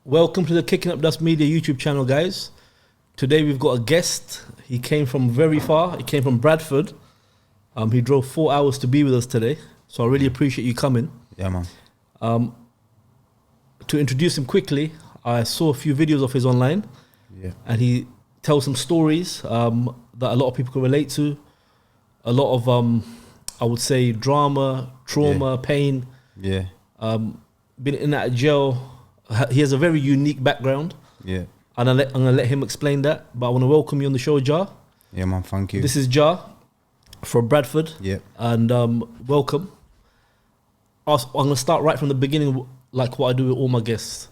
Welcome to the Kicking Up Dust Media YouTube channel, guys. Today we've got a guest. He came from very far. He came from Bradford. He drove 4 hours to be with us today. So I really appreciate you coming. Yeah, man. To introduce him quickly, I saw a few videos of his online. Yeah. And he tells some stories that a lot of people can relate to. A lot of, I would say, drama, trauma, pain. Yeah. Been in and out of jail. He has a very unique background. Yeah. And I'm going to let him explain that. But I want to welcome you on the show, Jah. Yeah, man. Thank you. This is Jah from Bradford. Yeah. And welcome. I'm going to start right from the beginning, like what I do with all my guests.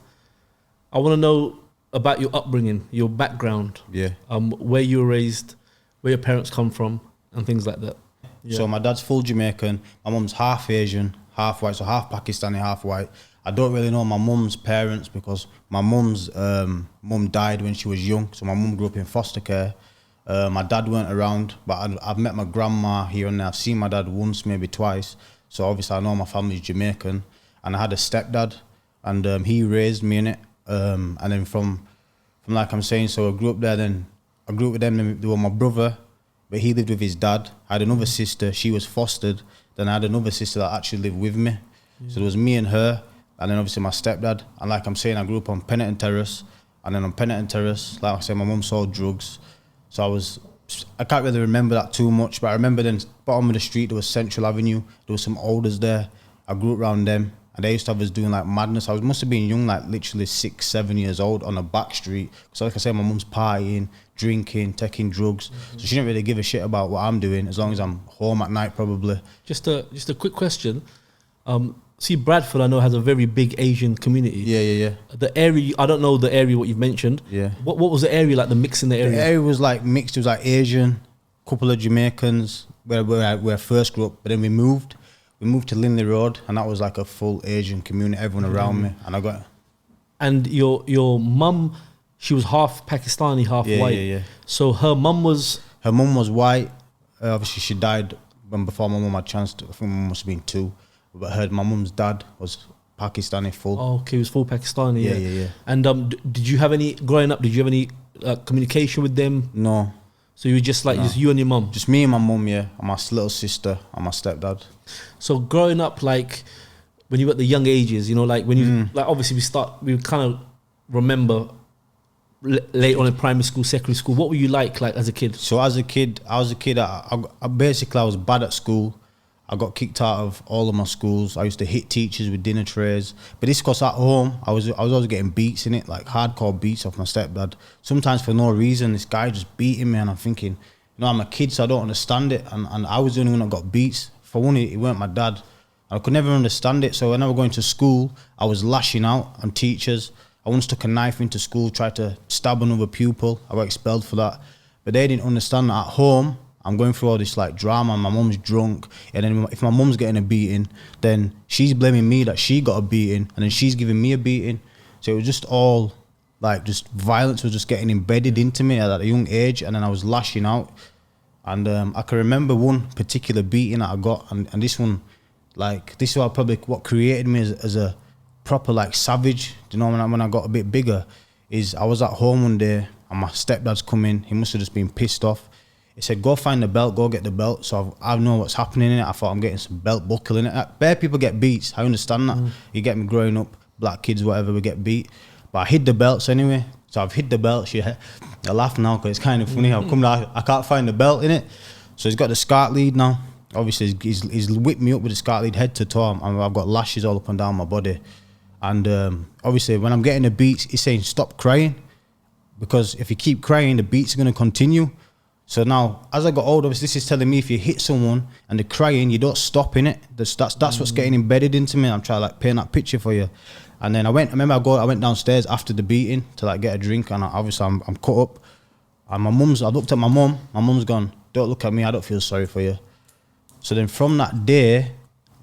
I want to know about your upbringing, your background. Yeah. Where you were raised, where your parents come from, and things like that. Yeah. So my dad's full Jamaican. My mum's half Asian, half white, so half Pakistani, half white. I don't really know my mum's parents because my mum's mum died when she was young. So my mum grew up in foster care. My dad weren't around, but I've met my grandma here and there. I've seen my dad once, maybe twice. So obviously I know my family's Jamaican. And I had a stepdad, and he raised me in it. And then from like I'm saying, so I grew up there. Then I grew up with them. Then they were my brother, but he lived with his dad. I had another sister. She was fostered. Then I had another sister that actually lived with me. Yeah. So it was me and her. And then obviously my stepdad. And like I'm saying, I grew up on Penitent Terrace. And then on Penitent Terrace, like I said, my mum sold drugs. So I can't really remember that too much, but I remember then bottom of the street, there was Central Avenue. There was some olders there. I grew up around them. And they used to have us doing like madness. I must have been young, like literally 6, 7 years old on a back street. So like I said, my mum's partying, drinking, taking drugs. Mm-hmm. So she didn't really give a shit about what I'm doing as long as I'm home at night probably. Just a quick question. See, Bradford, I know, has a very big Asian community. Yeah. The area, I don't know the area what you've mentioned. Yeah. What was the area like, the mix in the area? The area was like mixed. It was like Asian, couple of Jamaicans where I first grew up. But then we moved to Linley Road, and that was like a full Asian community, everyone around me. And I got... And your mum, she was half Pakistani, half white. Yeah. So her mum was... Her mum was white. Obviously, she died before my mum had a chance to... I think my mum must have been 2. But my mum's dad was Pakistani full. Oh, okay, he was full Pakistani. Yeah. And did you have any, growing up, did you have any communication with them? No. So you were just like, just you and your mum? Just me and my mum, yeah. And my little sister and my stepdad. So growing up, like, when you were at the young ages, you know, like when you, like obviously we kind of remember late on in primary school, secondary school, what were you like as a kid? So as a kid, I was bad at school. I got kicked out of all of my schools. I used to hit teachers with dinner trays. But this because at home, I was always getting beats in it, like hardcore beats off my stepdad. Sometimes for no reason, this guy just beating me, and I'm thinking, I'm a kid, so I don't understand it. And I was the only one that got beats. For one, it weren't my dad. I could never understand it. So when I was going to school, I was lashing out on teachers. I once took a knife into school, tried to stab another pupil. I got expelled for that. But they didn't understand that at home, I'm going through all this like drama, and my mum's drunk, and then if my mum's getting a beating, then she's blaming me that she got a beating, and then she's giving me a beating. So it was just all like, just violence was just getting embedded into me at a young age, and then I was lashing out. And I can remember one particular beating that I got, and this one, like, this is probably what created me as a proper like savage. Do you know, when I got a bit bigger, is I was at home one day and my stepdad's come in. He must have just been pissed off. He said, go find the belt, go get the belt. So I know what's happening in it. I thought I'm getting some belt buckle in it. Bare people get beats. I understand that. You get me growing up, black kids, whatever, we get beat. But I hid the belts anyway. So I've hid the belt. I laugh now because it's kind of funny. I've come down, I can't find the belt in it. So he's got the scarf lead now. Obviously, he's whipped me up with the scarf lead head to toe. I've got lashes all up and down my body. And obviously, when I'm getting the beats, he's saying, stop crying. Because if you keep crying, the beats are going to continue. So now, as I got older, this is telling me if you hit someone and they're crying, you don't stop in it. That's what's getting embedded into me. I'm trying to like paint that picture for you. And then I went downstairs after the beating to like get a drink, and obviously I'm cut up. And I looked at my mum's gone, don't look at me, I don't feel sorry for you. So then from that day,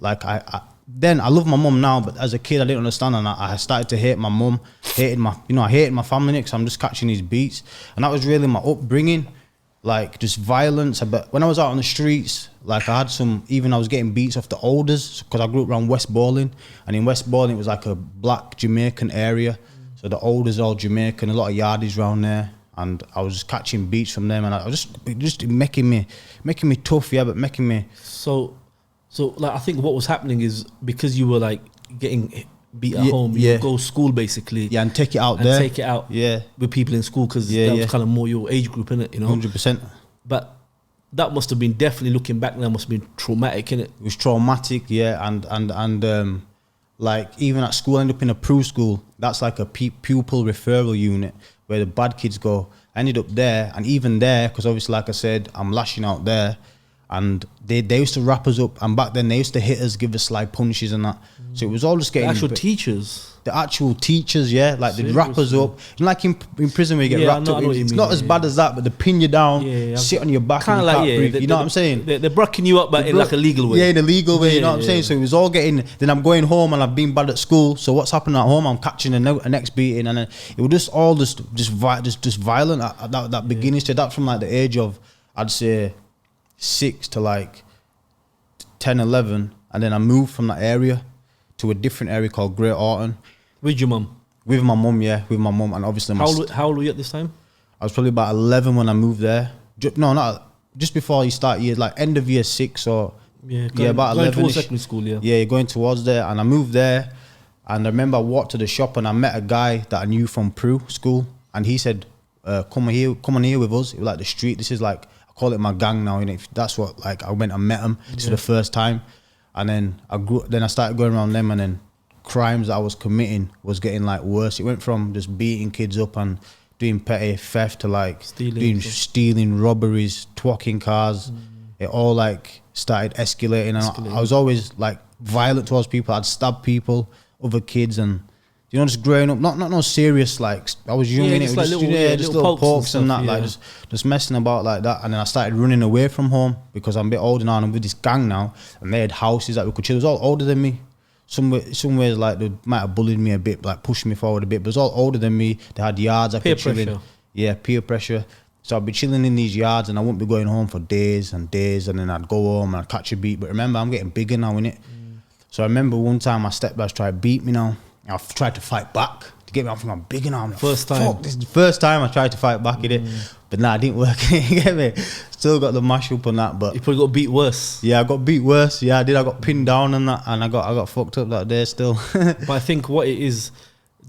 like I love my mum now, but as a kid I didn't understand, and I started to hate my mum, I hated my family because I'm just catching these beats. And that was really my upbringing. Like just violence. But when I was out on the streets, like I was getting beats off the olders because I grew up around West Bowling, and in West Bowling it was like a black Jamaican area. So the olders all Jamaican, a lot of yardies around there, and I was just catching beats from them, and I was just making me tough, yeah, but making me. So like I think what was happening is because you were like getting beat at home, you go to school basically, and take it out and there, take it out, with people in school because that was kind of more your age group, innit? 100%. But that must have been definitely looking back now, must have been traumatic, innit? It was traumatic, and like even at school, I ended up in a PRU school. That's like a pupil referral unit where the bad kids go. I ended up there, and even there, because obviously, like I said, I'm lashing out there, and they used to wrap us up, and back then they used to hit us, give us like punches and that. So it was all just getting The actual teachers, like they'd wrap us up. Like in prison where you get wrapped up. It's not as bad as that, but they pin you down, sit on your back, kind of like breathe. You know what I'm saying? They're brocking you up, but in like a legal way. Yeah, in a legal way. You know what I'm saying? So it was all getting. Then I'm going home and I've been bad at school. So what's happening at home? I'm catching a next beating, and then it was just all just violent at that beginning stage. That from like the age of, I'd say, 6 to like 10, 11, and then I moved from that area to a different area called Great Orton. With your mum? With my mum, and obviously how old were you at this time? I was probably about 11 when I moved there. Just before you start year, like end of year 6 or about 11. Going towards secondary school, Yeah, going towards there, and I moved there, and I remember I walked to the shop and I met a guy that I knew from PRU school, and he said, "Come on here with us." It was like the street. This is like, I call it my gang now. You know, that's what, like, I went and met him. This was the first time, and then I started going around them, and then crimes that I was committing was getting like worse. It went from just beating kids up and doing petty theft to like stealing, robberies, twacking cars. It all like started escalating, and I was always like violent towards people. I'd stab people, other kids, and just growing up, not no serious, like I was young, and it was just little pokes and that, like just messing about like that. And then I started running away from home because I'm a bit older now, and I'm with this gang now, and they had houses that we could chill. It was all older than me. Some ways like they might have bullied me a bit, like pushed me forward a bit, but it was all older than me. They had yards I could chill in. Yeah, peer pressure. So I'd be chilling in these yards, and I wouldn't be going home for days and days, and then I'd go home and I'd catch a beat. But remember, I'm getting bigger now, innit? So I remember one time my stepdad tried to beat me now. I tried to fight back to get me off. I'm bigger now. I'm like, first time. Fuck, this is the first time I tried to fight back in it. But nah, it didn't work. You get me? Still got the mash up on that, but you probably got beat worse. Yeah, I got beat worse. Yeah, I did. I got pinned down and that, and I got fucked up that day still. But I think what it is,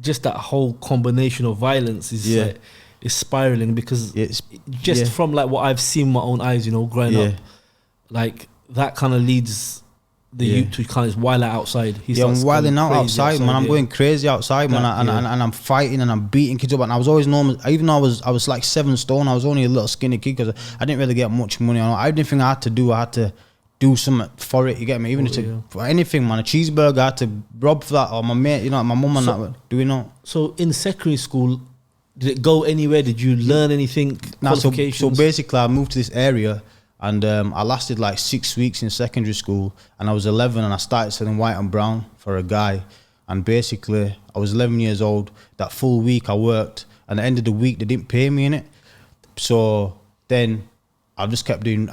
just that whole combination of violence is like, is spiraling, because from like what I've seen with my own eyes, growing up, like that kind of leads the youth to kind of wild out outside. I'm wilding out outside, man. I'm going crazy outside, man, and I'm fighting and I'm beating kids up. And I was always normal, even though I was like 7 stone. I was only a little skinny kid because I didn't really get much money. Anything I had to do, I had to do something for it. You get me? Even for anything, man. A cheeseburger, I had to rob for that, or my mate, my mum and that. Do we know? So in secondary school, did it go anywhere? Did you learn anything? So basically, I moved to this area. And I lasted like 6 weeks in secondary school, and I was 11, and I started selling white and brown for a guy. And basically, I was 11 years old. That full week I worked, and at the end of the week they didn't pay me in it. So then I've started doing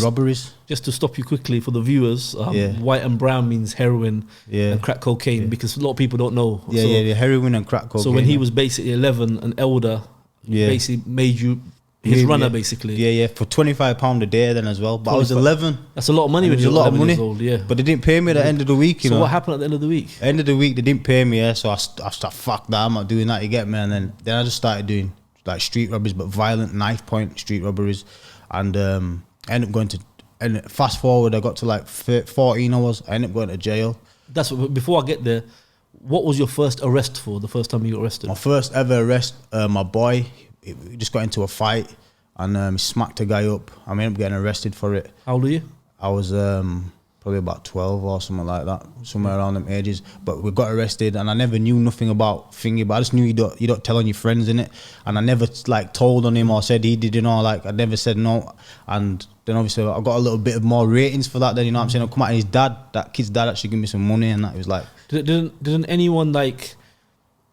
robberies. Just to stop you quickly for the viewers, white and brown means heroin and crack cocaine, because a lot of people don't know. Heroin and crack cocaine. So when he was basically 11 and elder, basically made you his runner, basically. For £25 a day then as well. But I was 11. That's a lot of money when you're 11 years old, But they didn't pay me at the end of the week, So what happened at the end of the week? End of the week, they didn't pay me, so I started, fuck that, I'm not doing that, you get me? And then I just started doing like street robberies, but violent knife point street robberies. And I ended up going to, and fast forward, I got to like 14 hours, I ended up going to jail. Before I get there, what was your first arrest for, the first time you got arrested? My first ever arrest, my boy, we just got into a fight, and he smacked a guy up. I ended up getting arrested for it. How old were you? I was probably about 12 or something like that, somewhere around them ages. But we got arrested, and I never knew nothing about thingy, but I just knew you don't tell on your friends, innit? And I never like told on him or said he did, like I never said no. And then obviously I got a little bit of more ratings for that. Then what I'm saying, I come out, and his dad, that kid's dad, actually gave me some money, and that was like. Didn't anyone like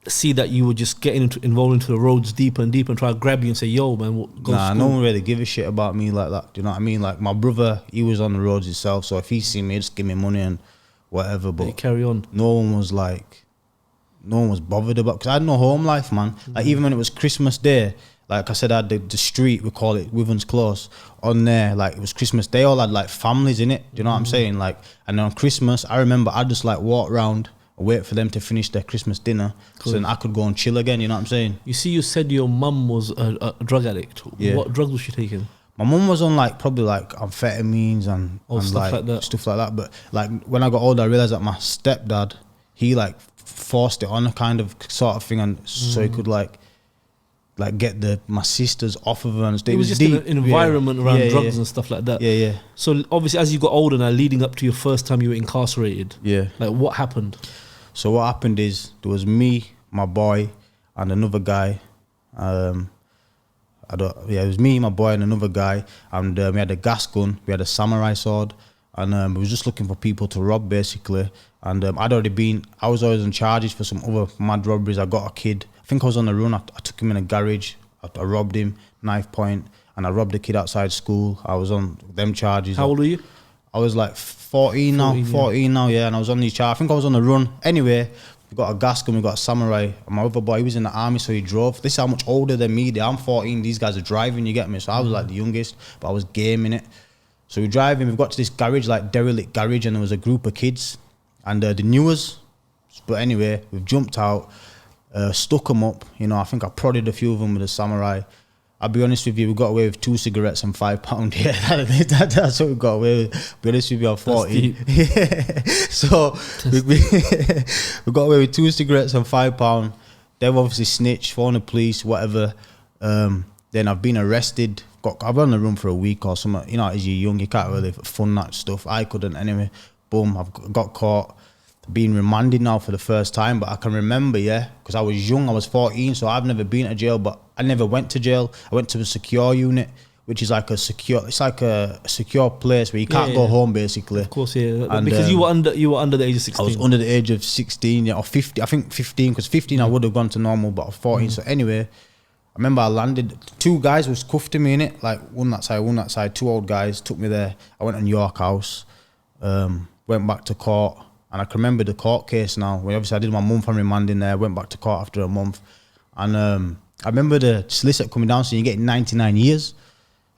see that you were just getting involved into the roads deeper and deeper and try to grab you and say, yo, man, go to school? No one really give a shit about me like that. Do you know what I mean? Like my brother, he was on the roads himself, so if he see me, he'd just give me money and whatever. But you carry on. No one was like, no one was bothered about, because I had no home life, man. Like even when it was Christmas Day, like I said, I had the street, we call it Withens Close, on there, like it was Christmas, they all had like families in it, do you know what I'm saying? Like, and on Christmas, I remember I'd just like walk around and wait for them to finish their Christmas dinner, so then I could go and chill again, you know what I'm saying? You see, you said your mum was a drug addict. Yeah. What drugs was she taking? My mum was on like probably like amphetamines and Stuff like that. stuff like that. But like when I got older, I realized that my stepdad, he like forced it on a kind of sort of thing, and so he could like get my sisters off of her and stuff. It was just an environment around drugs and stuff like that. Yeah, yeah. So obviously, as you got older now, leading up to your first time you were incarcerated, like what happened? So what happened is there was me, my boy, and another guy. It was me, my boy, and another guy, and we had a gas gun, we had a samurai sword, and we was just looking for people to rob, basically. And I was always on charges for some other mad robberies. I got a kid, I think I was on the run, I took him in a garage, I robbed him, knife point, and I robbed a kid outside school. I was on them charges. How old were you? I was like 14 now, yeah, and I was on these charges. I think I was on the run. Anyway, we got a gas gun, we got a samurai, and my other boy, he was in the army, so he drove. This is how much older than me. I'm 14, these guys are driving, you get me? So I was like the youngest, but I was gaming it. So we're driving, we've got to this garage, like derelict garage, and there was a group of kids, and they knew us. But anyway, we've jumped out, stuck them up, you know, I think I prodded a few of them with a samurai. I'll be honest with you, we got away with 2 cigarettes and £5. Yeah, that's what we got away with. Be honest with you, I'm 40. Yeah. So we got away with 2 cigarettes and £5. They've obviously snitched, phoned the police, whatever. Then I've been arrested. I've been on the run for a week or something. You know, as you're young, you can't really fund that stuff. I couldn't anyway. Boom, I've got caught. Being remanded now for the first time, but I can remember, because I was young, I was 14, so I've never been to jail, but I never went to jail. I went to a secure unit, which is like a secure place where you can't go home, basically. Of course, yeah. And, because you were under the age of 16. I was under the age of 16, or 50. I think 15, because 15 I would have gone to normal, but I was 14. So anyway, I remember I landed. 2 guys was cuffed me in it, like one that side. 2 old guys took me there. I went on York House, went back to court. And I can remember the court case now. When obviously I did my month on remand in there, went back to court after a month. And I remember the solicitor coming down saying, you're getting 99 years.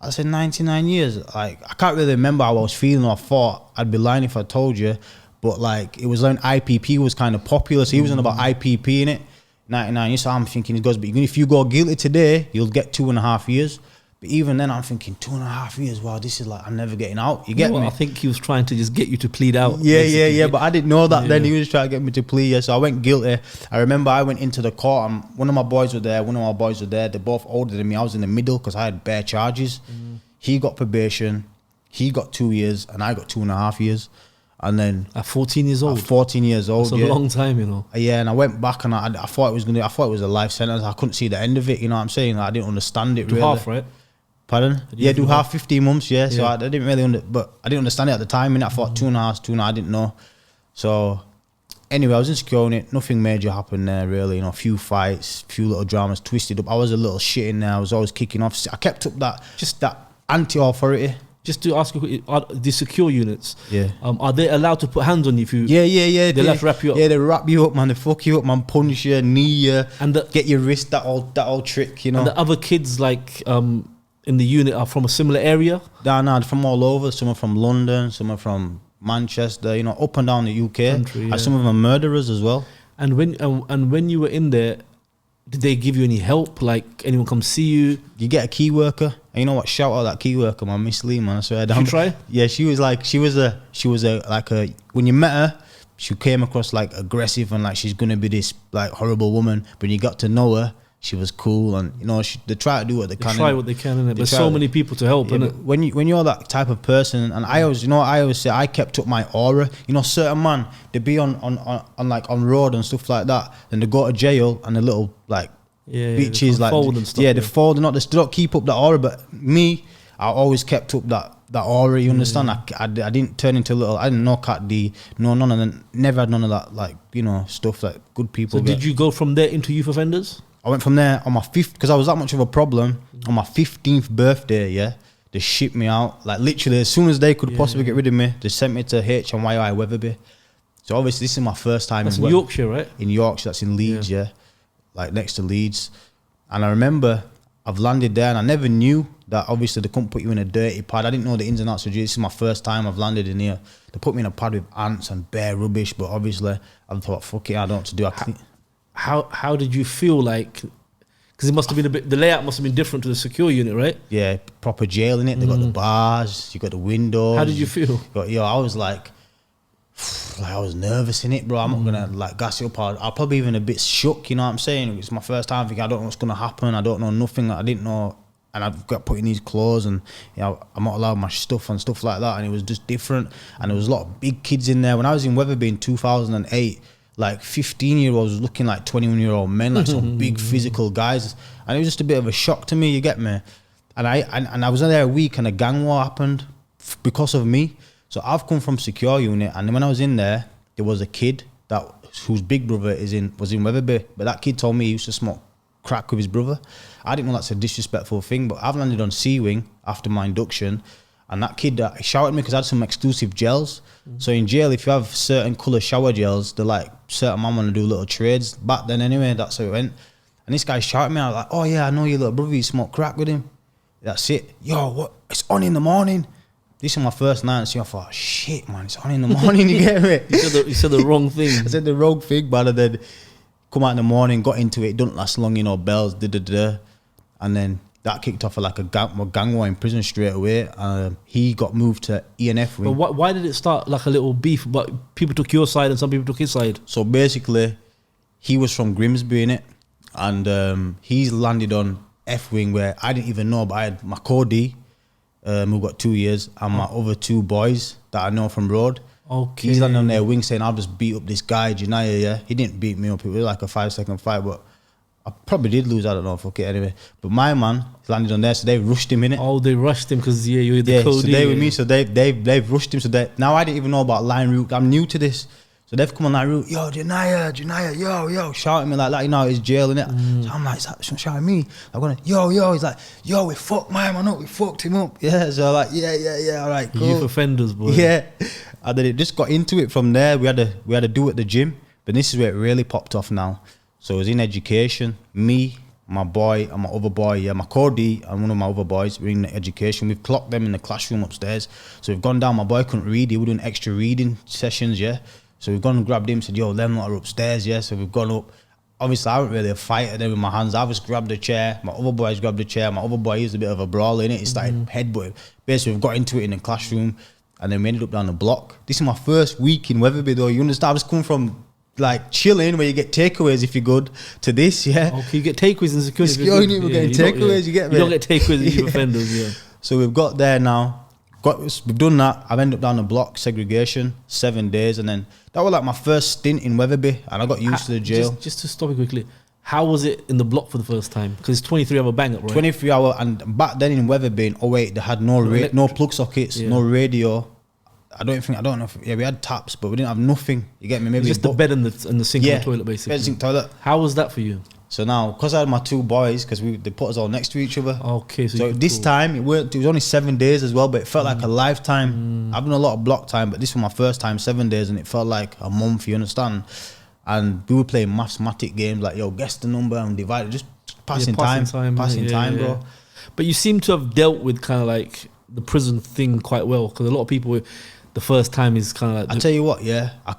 I said, 99 years? Like, I can't really remember how I was feeling, or I thought I'd be lying if I told you. But like, it was when IPP was kind of popular. So he was on about IPP in it, 99 years. So I'm thinking, he goes, but if you go guilty today, you'll get 2.5 years. But even then, I'm thinking 2.5 years. Wow, this is like, I'm never getting out. You get me? I think he was trying to just get you to plead out. Yeah. But I didn't know that then. He was trying to get me to plead. Yeah, so I went guilty. I remember I went into the court, and one of my boys were there. They're both older than me. I was in the middle because I had bare charges. He got probation. He got 2 years, and I got 2.5 years. And then at 14 years old. At 14 years old. That's a long time, you know. Yeah, and I went back, and I thought it was a life sentence. I couldn't see the end of it. You know what I'm saying? I didn't understand it. Really. Half, right? Pardon? Yeah, do half 15 months, yeah. So I didn't really but I didn't understand it at the time, and I thought 2.5, I didn't know. So anyway, I was in secure unit, nothing major happened there really, you know, a few fights, a few little dramas, twisted up. I was a little shit in there, I was always kicking off. I kept up that anti-authority. Just to ask you, are the secure units, are they allowed to put hands on you if you... Yeah. They allowed to wrap you up? Yeah, they wrap you up, man. They fuck you up, man. Punch you, knee you, and get your wrist, that old trick, you know. And the other kids, like... in the unit are from a similar area? No, from all over. Some are from London, some are from Manchester, you know, up and down the UK. Country, and some of them are murderers as well. And when you were in there, did they give you any help? Like anyone come see you? You get a key worker. And you know what? Shout out that key worker, man, Miss Lee, man. I swear. Did you try? Yeah, she was when you met her, she came across like aggressive and like she's gonna be this like horrible woman. But when you got to know her, she was cool, and you know they try to do what they can. Try what they can, innit? There's so many people to help, innit? When you're that type of person, and I always say I kept up my aura. You know, certain man they be on road and stuff like that, and they go to jail and the little like bitches like fold and stuff. Yeah, they fold and they don't keep up that aura. But me, I always kept up that aura. You understand? I didn't turn into a little. I didn't know Cat D, no none of them. Never had none of that like you know stuff that good people. So did you go from there into youth offenders? I went from there on my 5th, because I was that much of a problem. On my 15th birthday, they shipped me out. Like literally, as soon as they could possibly get rid of me, they sent me to HMYI Weatherby. So obviously this is my first time That's in Yorkshire, right? in Yorkshire. That's in Leeds, yeah, like next to Leeds. And I remember I've landed there, and I never knew that obviously they couldn't put you in a dirty pad. I didn't know the ins and outs of jail. This is my first time I've landed in here. They put me in a pad with ants and bare rubbish, but obviously I thought, fuck it, I don't know what to do. How did you feel like? Because it must have been the layout must have been different to the secure unit, right? Yeah, proper jail in it. They got the bars, you got the windows. How did you feel? I was like I was nervous in it, bro. I'm not gonna like gas it up. I'll probably even a bit shook, you know what I'm saying? It's my first time thinking I don't know what's gonna happen. I don't know nothing. I didn't know, and I've got put in these clothes, and I'm not allowed my stuff and stuff like that. And it was just different. And there was a lot of big kids in there. When I was in Wetherby in 2008, like 15-year-olds looking like 21-year-old men, like some big physical guys, and it was just a bit of a shock to me. You get me? And I was in there a week, and a gang war happened because of me. So I've come from secure unit, and when I was in there, there was a kid whose big brother was in Wetherby, but that kid told me he used to smoke crack with his brother. I didn't know that's a disrespectful thing, but I've landed on C Wing after my induction, and that kid shouted at me because I had some exclusive gels. So in jail, if you have certain colour shower gels, they're like certain man want to do little trades. Back then anyway, that's how it went. And this guy shouted at me, I was like, oh yeah, I know your little brother, you smoke crack with him. That's it. Yo, what? It's on in the morning. This is my first night, so I thought, shit, man, it's on in the morning, you get me? You said the wrong thing. I said the wrong thing, but then come out in the morning, got into it, don't last long, bells, and then that kicked off like a gang war in prison straight away. He got moved to ENF wing. But why did it start like a little beef? But people took your side and some people took his side. So basically, he was from Grimsby, innit? And he's landed on F wing where I didn't even know, but I had my co-D, who got 2 years, and my other two boys that I know from road. Okay. He's landed on their wing saying, I'll just beat up this guy, Janaya, yeah? He didn't beat me up. It was like a 5-second fight, but I probably did lose, I don't know, fuck it anyway. But my man landed on there, so they rushed him in it. Oh, they rushed him because you're the code. So they with me, so they've rushed him. So now I didn't even know about line route. I'm new to this. So they've come on that route, yo, Janaya, yo, shouting me like that, it's jail, innit? So I'm like, shouting me. I'm going, yo, he's like, yo, we fucked my man up, we fucked him up. Yeah, so I'm like, yeah, all right, cool. Youth offenders, boy. Yeah. And then it just got into it from there. We had to do it at the gym, but this is where it really popped off now. So it was in education, me, my boy, and my other boy, my co-D and one of my other boys were in education. We've clocked them in the classroom upstairs. So we've gone down, my boy couldn't read, he was doing extra reading sessions, yeah. So we've gone and grabbed him, said, yo, them lot are upstairs, yeah. So we've gone up. Obviously, I wasn't really a fighter then with my hands. I just grabbed the chair. My other boys grabbed the chair. My other boy, he was a bit of a brawler, innit? He started headbutting. Basically, we've got into it in the classroom, and then we ended up down the block. This is my first week in Wetherby, though. You understand? I was coming from, like, chilling, where you get takeaways if you're good, to this, yeah. Okay, you get takeaways in security. We're getting takeaways, you get me? You don't get takeaways in youth offenders, yeah. So we've got there now. We've done that. I've ended up down the block, segregation, 7 days, and then that was like my first stint in Wetherby, and I got used to the jail. Just to stop it quickly, how was it in the block for the first time? Because it's 23-hour bang up, right? 23 hour, and back then in Wetherby in 08, they had no plug sockets, no radio. I don't know if we had taps, but we didn't have nothing. You get me? Maybe just the bed and the sink and the toilet, basically. Bed, sink, toilet. How was that for you? So now, because I had my two boys, because they put us all next to each other. Okay, so this time it was only 7 days as well, but it felt like a lifetime. I've done a lot of block time, but this was my first time 7 days, and it felt like a month. You understand? And we were playing mathematic games like, yo, guess the number and divide it, just passing time, bro. But you seem to have dealt with kind of like the prison thing quite well, because a lot of people, the first time is kind of like... I tell you what, yeah, I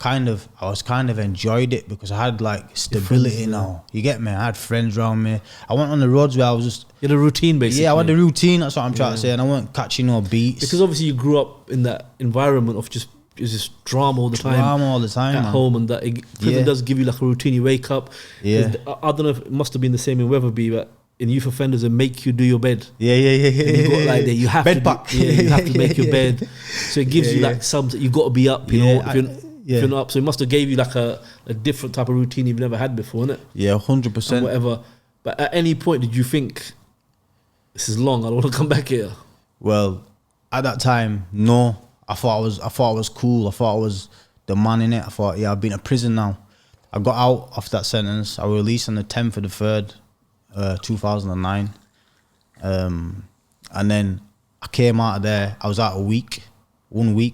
was kind of enjoyed it because I had like stability now. You get me? I had friends around me. I went on the roads where I was just... You had a routine, basically. Yeah, I had a routine, that's what I'm trying to say, and I weren't catching no beats. Because obviously you grew up in that environment of just drama all the time. At home, and that prison does give you like a routine. You wake up. Yeah. I don't know if it must have been the same in Wetherby, but in youth offenders, they make you do your bed. Yeah. You got like you have bed to pack. You have to make your bed. So it gives you like some. You got to be up. You know, if you're not up, so it must have gave you like a different type of routine you've never had before, innit? Yeah, 100%. Whatever. But at any point, did you think this is long? I don't want to come back here. Well, at that time, no. I thought I was cool. I thought I was the man in it. I thought, I've been in prison now. I got out after that sentence. I was released on the 10th of the 3rd. 2009, and then I came out of there. I was out 1 week.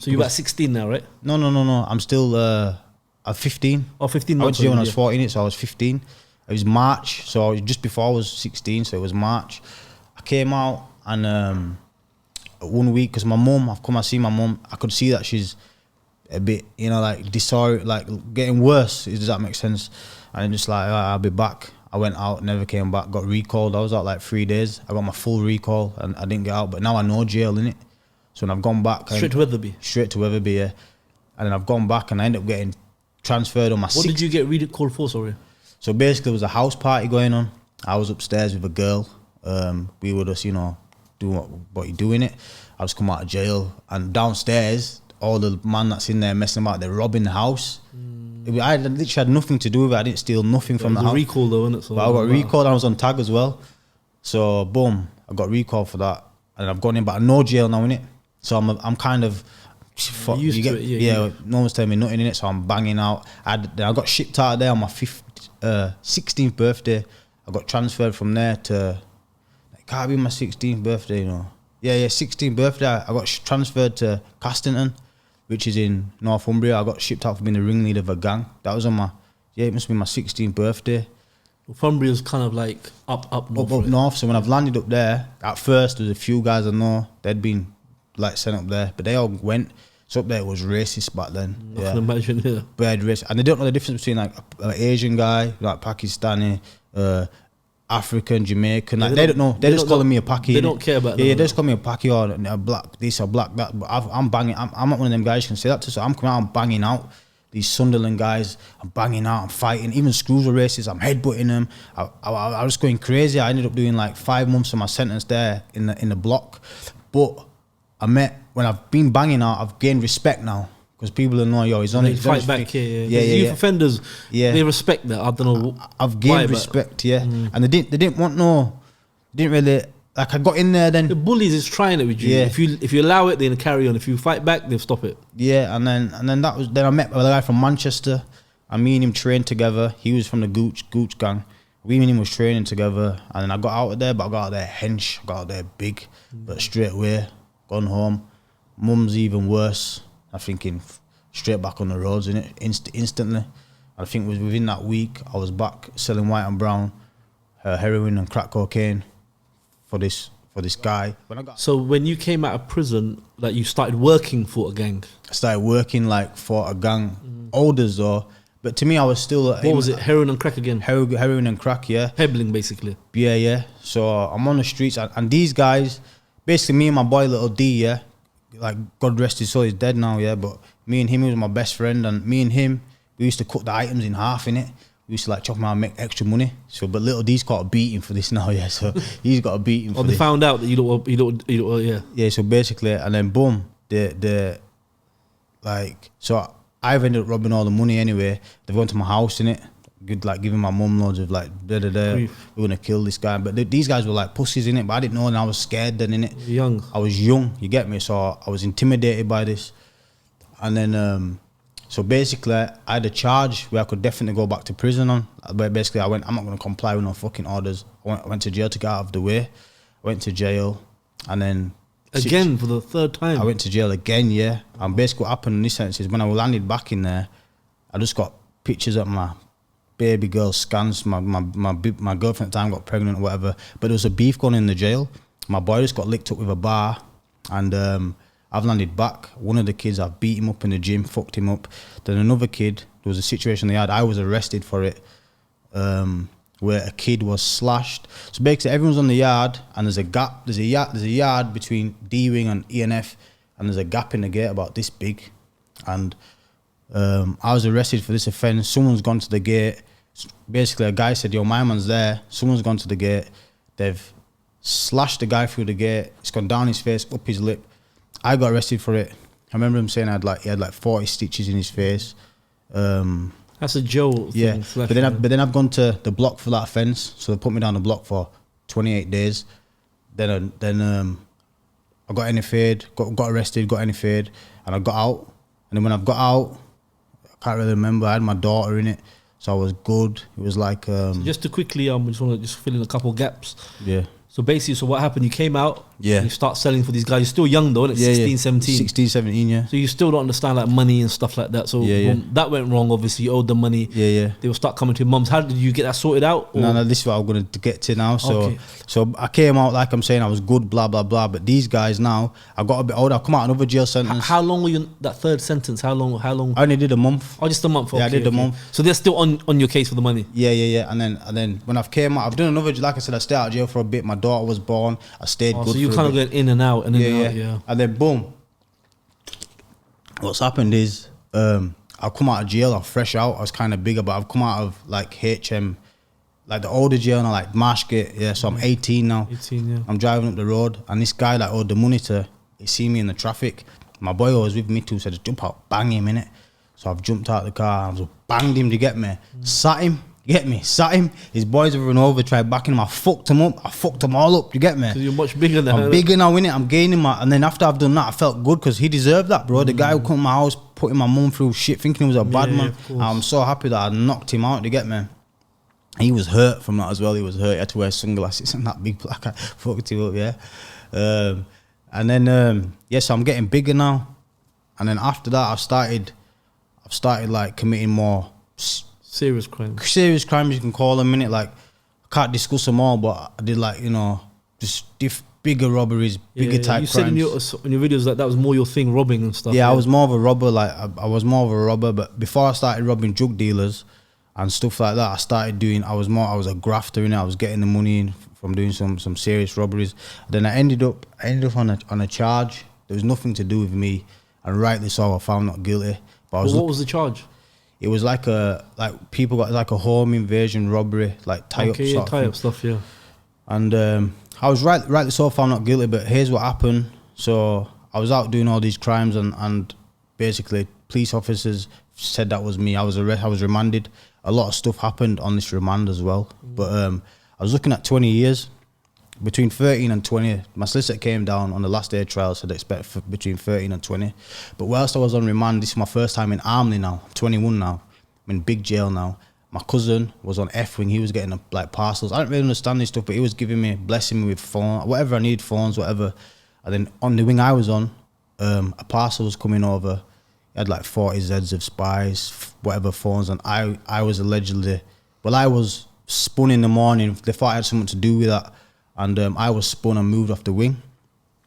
So you're about 16 now, right? No. I'm still I was 15. Oh, 15 I went months to jail when I old, was 14, so I was 15. It was March, so I was just before I was 16, so it was March. I came out and 1 week, because my mum, I've come and see my mum, I could see that she's a bit, you know, like like getting worse. Does that make sense? And I'm just like, I'll be back. I went out, never came back, got recalled. I was out like 3 days. I got my full recall and I didn't get out, but now I know jail, innit? So when I've gone back. Straight to Weatherby? Straight to Weatherby, yeah. And then I've gone back and I ended up getting transferred on my What did you get recalled for, sorry? So basically, there was a house party going on. I was upstairs with a girl. We would just, you know, do what you do in it. I was come out of jail, and downstairs, all the man that's in there messing about, they're robbing the house. I literally had nothing to do with it. I didn't steal nothing from the house. It was a recall though, innit? So but I got recalled and I was on tag as well. So boom, I got recalled for that, and I've gone in, but I know jail now, innit? So I'm kind of used to it, yeah. No one's telling me nothing in it, so I'm banging out. I got shipped out of there on my 16th birthday. I got transferred from there to, it can't be my 16th birthday, you know. Yeah, 16th birthday. I got transferred to Castington, which is in Northumbria. I got shipped out for being the ringleader of a gang. That was on my, it must be my 16th birthday. Northumbria's kind of like up north. Up north. So when I've landed up there, at first there was a few guys I know, they'd been like sent up there, but they all went. So up there it was racist back then. I can imagine, yeah. Bad racist. And they don't know the difference between like an Asian guy, like Pakistani, African, Jamaican. Like, they don't know. They're just calling me a Paki. They don't care about that. Yeah, they just call me a Paki or a black this or black that. But I'm banging. I'm not one of them guys you can say that to. So I'm coming out, I'm banging out these Sunderland guys. I'm banging out, I'm fighting. Even Screws were racist. I'm headbutting them. I was going crazy. I ended up doing like 5 months of my sentence there in the block. But when I've been banging out, I've gained respect now. Because people know, yo, he's on it. Fight back here, yeah. Youth offenders, they respect that. I don't know. I've gained respect, and they didn't want didn't really, like, I got in there then. The bullies is trying it with you. Yeah. If you allow it, they'll carry on. If you fight back, they'll stop it. Yeah, and then I met a guy from Manchester, and me and him trained together. He was from the Gooch gang. We and him was training together, and then I got out of there, but I got out there hench, I got out there big, but straight away, gone home. Mum's even worse. I'm thinking straight back on the roads, innit? Instantly. I think it was within that week, I was back selling white and brown, heroin and crack cocaine for this guy. So when you came out of prison, like, you started working for a gang? I started working like for a gang, olders though. But to me, I was still. What was it? Heroin and crack again? Heroin and crack, yeah. Pebbling, basically. Yeah. So I'm on the streets, and these guys, basically me and my boy Little D, yeah. Like, God rest his soul, he's dead now, yeah. But me and him, he was my best friend, and me and him, we used to cut the items in half, innit? We used to like chop them out and make extra money. So, but Little D's got a beating for this now, yeah. So he's got a beating for this. They found out that you don't, yeah. Yeah. So basically, and then boom, so I've ended up robbing all the money anyway. They've gone to my house, innit? Good, like giving my mum loads of like we're gonna kill this guy. But these guys were like pussies, innit? But I didn't know, and I was scared then, innit? Young. I was young, you get me? So I was intimidated by this. And then so basically I had a charge where I could definitely go back to prison on. But basically I'm not gonna comply with no fucking orders. I went to jail to get out of the way. I went to jail, and then again for the third time. I went to jail again, yeah. And basically what happened in this sense is when I landed back in there, I just got pictures of my baby girl scans. My girlfriend at the time got pregnant or whatever. But there was a beef going in the jail. My boy just got licked up with a bar, and I've landed back. One of the kids, I beat him up in the gym, fucked him up. Then another kid, there was a situation they had. I was arrested for it, where a kid was slashed. So basically everyone's on the yard, and there's a gap. There's a yard between D-Wing and ENF, and there's a gap in the gate about this big. And I was arrested for this offence. Someone's gone to the gate. Basically, a guy said, yo, my man's there. Someone's gone to the gate. They've slashed the guy through the gate. It's gone down his face, up his lip. I got arrested for it. I remember him saying he had like 40 stitches in his face. That's a jail thing. Yeah, but then I've gone to the block for that offence. So they put me down the block for 28 days. Then I got NFA'd, got arrested, got NFA'd, and I got out. And then when I've got out, I can't really remember, I had my daughter in it, so I was good. It was like... So just to quickly, just want to fill in a couple gaps. Yeah. So basically, what happened, you came out, Yeah. And you start selling for these guys. You're still young though, isn't it? 16, 17. 16, 17, yeah. So you still don't understand like money and stuff like that. So that went wrong. Obviously, you owed them money. Yeah. They will start coming to your mums. How did you get that sorted out? Or? No, this is what I'm going to get to now. So I came out, like I'm saying, I was good, blah, blah, blah. But these guys now, I got a bit older. I come out another jail sentence. How long were you in that third sentence? How long? I only did a month. Oh, just a month? Okay, yeah, I did a month. So they're still on your case for the money? Yeah. And then when I've came out, I've done another, like I said, I stayed out of jail for a bit. My daughter was born. I stayed good so you for kind of going in and out and in and out, yeah. And then boom. What's happened is I've come out of jail, I'm fresh out. I was kind of bigger, but I've come out of like HM, like the older jail now, like Marshgate. Yeah, so I'm 18 now. 18, yeah. I'm driving up the road, and this guy that owed the money to, he see me in the traffic. My boy who was with me too said, just jump out, bang him in it. So I've jumped out the car, and I banged him to get me, sat him. You get me? Sat him. His boys have run over, tried backing him. I fucked him up. I fucked them all up. You get me? So you're much bigger than I'm bigger now, innit? I'm gaining my... And then after I've done that, I felt good because he deserved that, bro. The guy who come to my house, putting my mum through shit, thinking he was a bad man. I'm so happy that I knocked him out. You get me? He was hurt from that as well. He was hurt. He had to wear sunglasses and that big plaque. I fucked him up, yeah. And then, so I'm getting bigger now. And then after that, I've started like committing more... Serious crimes. Serious crimes, you can call them, innit? Like, I can't discuss them all, but I did like, just bigger robberies, bigger type you crimes. You said in your videos that was more your thing, robbing and stuff. Yeah, I was more of a robber, like, I was more of a robber, but before I started robbing drug dealers and stuff like that, I was a grafter, innit? I was getting the money in from doing some serious robberies. Then I ended up on a charge. There was nothing to do with me, and rightly so, I found not guilty. But what was the charge? It was people got like a home invasion robbery, like tie-up stuff, yeah. And I was rightly so found not guilty, but here's what happened. So I was out doing all these crimes, and basically police officers said that was me. I was remanded. A lot of stuff happened on this remand as well. But I was looking at 20 years. Between 13 and 20, my solicitor came down on the last day of trial, said expect between 13 and 20. But whilst I was on remand, this is my first time in Armley now. I'm 21 now. I'm in big jail now. My cousin was on F-wing. He was getting like parcels. I don't really understand this stuff, but he was blessing me with phone, whatever I need, phones, whatever. And then on the wing I was on, a parcel was coming over. He had like 40 Zs of spies, whatever phones, and I was allegedly, I was spun in the morning. They thought I had something to do with that. And I was spun and moved off the wing.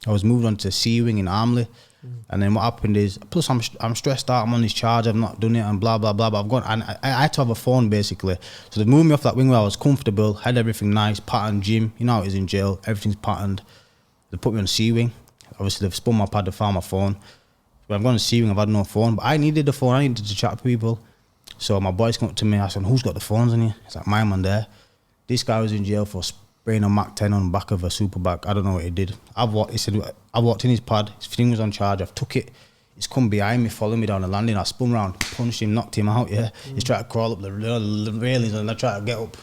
I was moved on to C wing in Armley. And then what happened is, plus I'm stressed out, I'm on this charge, I've not done it and blah, blah, blah. But I've gone, and I had to have a phone basically. So they moved me off that wing where I was comfortable, had everything nice, patterned gym. You know how it is in jail, everything's patterned. They put me on C wing. Obviously they've spun my pad to find my phone. When I've gone to C wing, I've had no phone. But I needed the phone, I needed to chat to people. So my boys come up to me, I said, who's got the phones in here? It's like, my man there. This guy was in jail for spraying a Mac 10 on the back of a super bag. I don't know what he did. I walked in his pad, his thing was on charge, I've took it. He's come behind me, following me down the landing. I spun round, punched him, knocked him out, yeah. He's trying to crawl up the railings and I try to get up.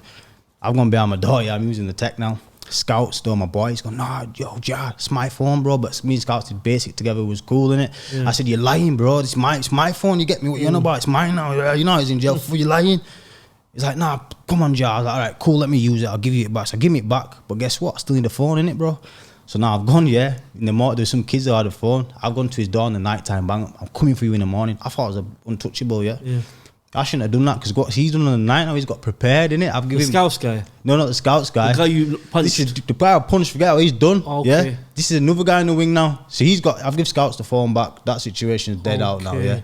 I've gone behind my door, yeah, I'm using the tech now. Scout stole my boy. He's going, nah, yo, Jah, it's my phone, bro. But me and Scouts did basic together, it was cool, innit? Yeah. I said, you're lying, bro. It's my phone, you get me? What you know about? It's mine now. You know he's in jail for you lying. He's like, nah, come on, Jah. I was like, all right, cool, let me use it. I'll give you it back. So give me it back. But guess what? I still need the phone, innit, bro? So now I've gone, yeah. In the morning, there's some kids that had a phone. I've gone to his door in the night time, bang. I'm coming for you in the morning. I thought it was untouchable, yeah. I shouldn't have done that because what he's done on the night now, he's got prepared, innit? I've given the Scouts guy? No, not the Scouts guy. The guy you punched? This is the guy I punched, forget what he's done. Okay. Yeah. This is another guy in the wing now. So I've given Scouts the phone back. That situation's dead out now, yeah.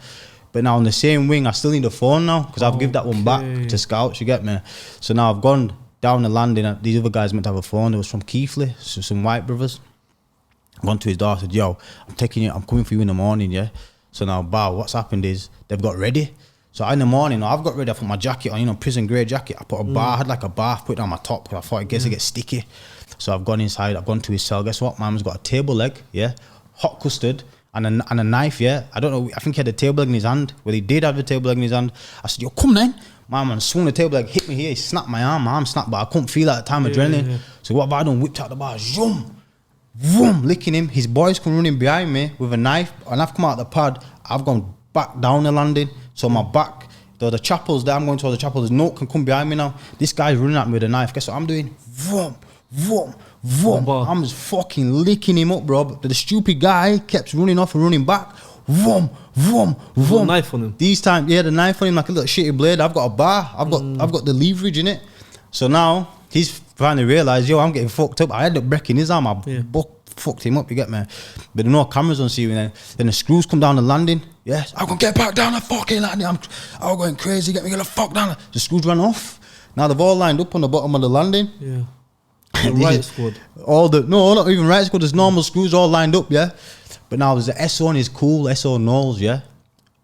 But now on the same wing, I still need the phone now because I've given that one back to Scouts, you get me? So now I've gone down the landing. These other guys meant to have a phone. It was from Keithley, so some white brothers. I've gone to his door, I said, yo, I'm coming for you in the morning, yeah? So now, what's happened is they've got ready. So in the morning, I've got ready, I put my jacket on, prison grey jacket. I put a bar, I had like a bar, put it on my top because I thought it gets sticky. So I've gone inside, I've gone to his cell. Guess what? My man's got a table leg, yeah? Hot custard. And a knife, yeah. I don't know. I think he had a table leg in his hand. Well, he did have a table leg in his hand. I said, "Yo, come then." My man swung the table leg, hit me here. He snapped my arm. My arm snapped, but I couldn't feel it at the time. Adrenaline. So what have I done? Whipped out the bar, zoom, vroom, licking him. His boys come running behind me with a knife, and I've come out the pad. I've gone back down the landing. So my back, the chapels there. I'm going towards the chapel. There's no one can come behind me now. This guy's running at me with a knife. Guess what I'm doing? Vroom, vroom, Vroom. I'm just fucking licking him up, bro. But the stupid guy kept running off and running back. Vroom, vroom, vroom. Knife on him. These times, yeah, the knife on him like a little shitty blade. I've got a bar. I've got the leverage in it. So now he's finally realised, yo, I'm getting fucked up. I ended up breaking his arm. Fucked him up, you get me? But there are no cameras on see. Then the screws come down the landing. Yes, I'm gonna get back down the fucking landing. I'm going crazy. Get the fuck down. The screws ran off. Now they've all lined up on the bottom of the landing. Yeah. The riot squad. Not even riot squad. There's normal screws all lined up. Yeah. But now there's the SO and he's cool. SO Knowles. Yeah.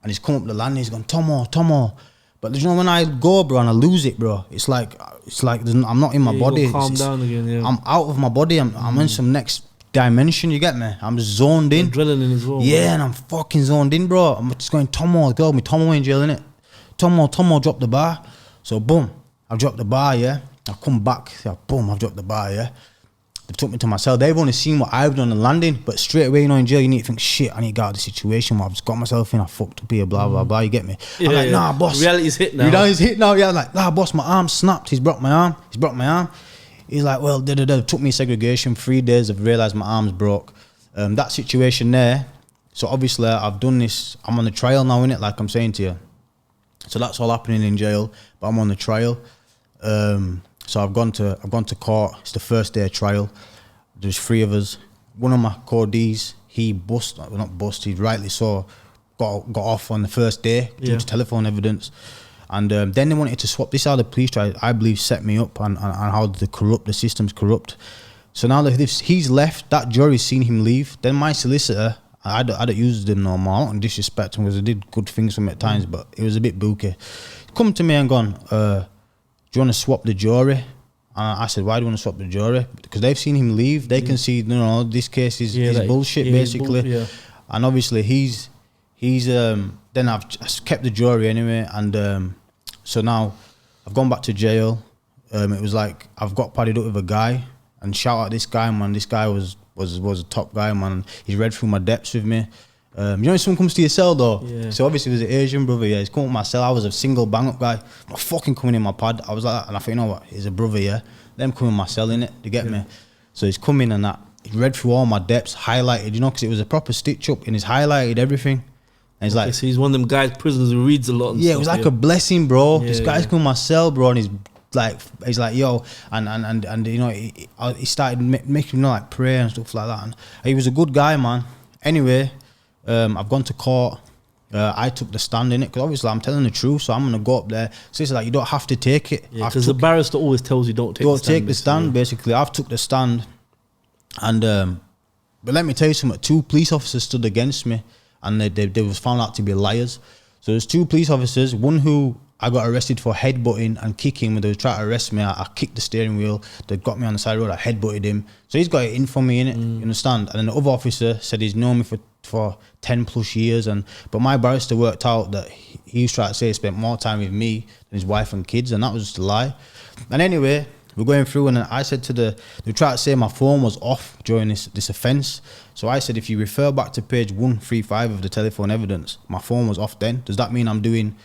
And he's come up the landing. He's gone Tomo. But you know when I go, bro, and I lose it, bro. It's like I'm not in my body. Calm down again. Yeah. I'm out of my body. I'm in some next dimension, you get me? I'm just zoned in. Adrenaline as well. Yeah, and I'm fucking zoned in, bro. I'm just going, Tomo, girl, me Tomo in jail, innit? Tomo dropped the bar. So boom, I've dropped the bar, yeah. I come back, boom, I've dropped the bar, yeah. They took me to my cell. They've only seen what I've done on the landing, but straight away, you know, in jail, you need to think, shit, I need to get out of the situation where I've just got myself in, I fucked up here, blah, blah, blah, you get me? Yeah, I'm like, nah, boss. Reality's hit now. Reality's hit now, yeah. I'm like, nah, boss, my arm snapped. He's broke my arm. He's like, well, took me segregation, 3 days, I've realised my arm's broke. That situation there, so obviously I've done this, I'm on the trial now, innit, like I'm saying to you. So that's all happening in jail, but I'm on the trial. So I've gone to court, it's the first day of trial. There's 3 of us. One of my codees, he he rightly so, got off on the first day due to telephone evidence. And then they wanted to swap. This is how the police tried, I believe, set me up and how the system's corrupt. So now that he's left, that jury's seen him leave. Then my solicitor, I don't use them no more. I don't disrespect him because I did good things for me at times, but it was a bit booky. Come to me and gone, do you want to swap the jury? I said, why do you want to swap the jury? Because they've seen him leave. They can see, this case is bullshit, basically. And obviously he's then I've kept the jury anyway, and so now I've gone back to jail. It was like I've got padded up with a guy, and shout out this guy, man. This guy was a top guy, man. He's read through my depths with me. You know when someone comes to your cell though? Yeah. So obviously it was an Asian brother, yeah. He's come to my cell. I was a single bang up guy. I'm fucking coming in my pad. I was like that, and I thought, you know what? He's a brother, yeah. Them coming in my cell, innit? You get me? So he's come in and that. He read through all my depths, highlighted, you know, because it was a proper stitch up, and he's highlighted everything. And he's like, so he's one of them guys, prisoners who reads a lot. And yeah, it was like a blessing, bro. Yeah, this guy's come in my cell, bro, and he's like, yo, and you know, he started making me know, like, prayer and stuff like that. And he was a good guy, man. Anyway, I've gone to court. I took the stand in it because obviously I'm telling the truth, so I'm gonna go up there. So it's like you don't have to take it. Yeah, because the barrister always tells you don't take the stand. Basically, I've took the stand, and but let me tell you something. 2 police officers stood against me, and they was found out to be liars. So there's 2 police officers. One who I got arrested for headbutting and kicking when they were trying to arrest me. I kicked the steering wheel. They got me on the side of the road. I headbutted him. So he's got it in for me, innit? You understand? And then the other officer said he's known me for 10 plus years. But my barrister worked out that he was trying to say he spent more time with me than his wife and kids. And that was just a lie. And anyway, we're going through, and I said they tried to say my phone was off during this offence. So I said, if you refer back to page 135 of the telephone evidence, my phone was off then. Does that mean I'm doing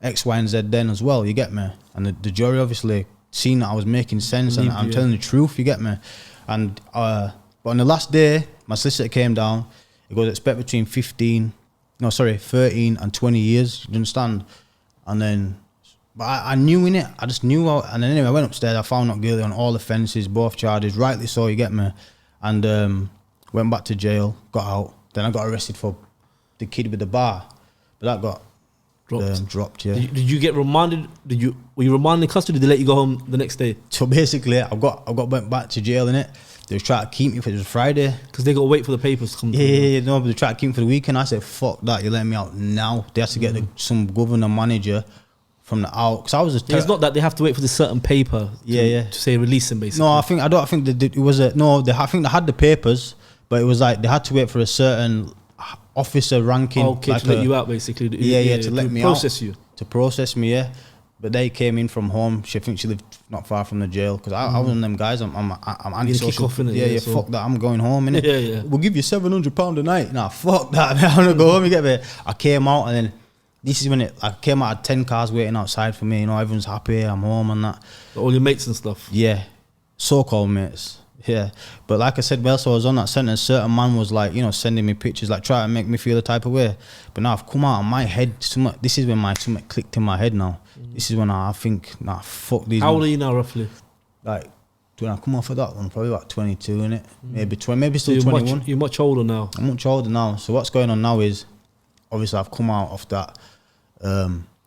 X, Y, and Z then as well? You get me? And the jury obviously seen that I was making sense and I'm telling the truth. You get me? And but on the last day, my solicitor came down. It goes, expect between 13 and 20 years. You understand? And then, but I knew in it. I just knew. And then anyway, I went upstairs. I found not guilty on all offences, both charges. Rightly so. You get me? And went back to jail. Got out. Then I got arrested for the kid with the bar, but that got dropped. Yeah. Did you get remanded? Were you remanded in custody? Did they let you go home the next day? So basically, I went back to jail in it. They were trying to keep me for it was Friday because they got to wait for the papers to come. No, but they tried to keep me for the weekend. I said, "Fuck that! You're letting me out now." They had to get some governor manager from the out because I was. It's not that they have to wait for the certain paper. To say release them basically. No, I think it was a no. I think they had the papers, but it was like they had to wait for a certain officer ranking. Okay, like to let you out basically. To let me process out, you. To process me, yeah. But they came in from home. She thinks she lived not far from the jail because I was one of them guys. I'm antisocial. Fuck that. I'm going home. Innit? Yeah. We'll give you £700 a night. Nah, fuck that. Man. I'm gonna go home. You get me? I came out and then this is when I came out. Had 10 cars waiting outside for me. You know, everyone's happy. I'm home and that. All your mates and stuff. Yeah, so-called mates. Yeah, but like I said, so I was on that sentence. Certain man was like, sending me pictures, like trying to make me feel a type of way. But now I've come out of my head. This is when something clicked in my head. Now this is when I think, fuck these. How old are you now, roughly? Like, when I come off of that one, probably about 22, innit? Maybe 20, maybe still you're 21. You're much older now. I'm much older now. So what's going on now is, obviously, I've come out of that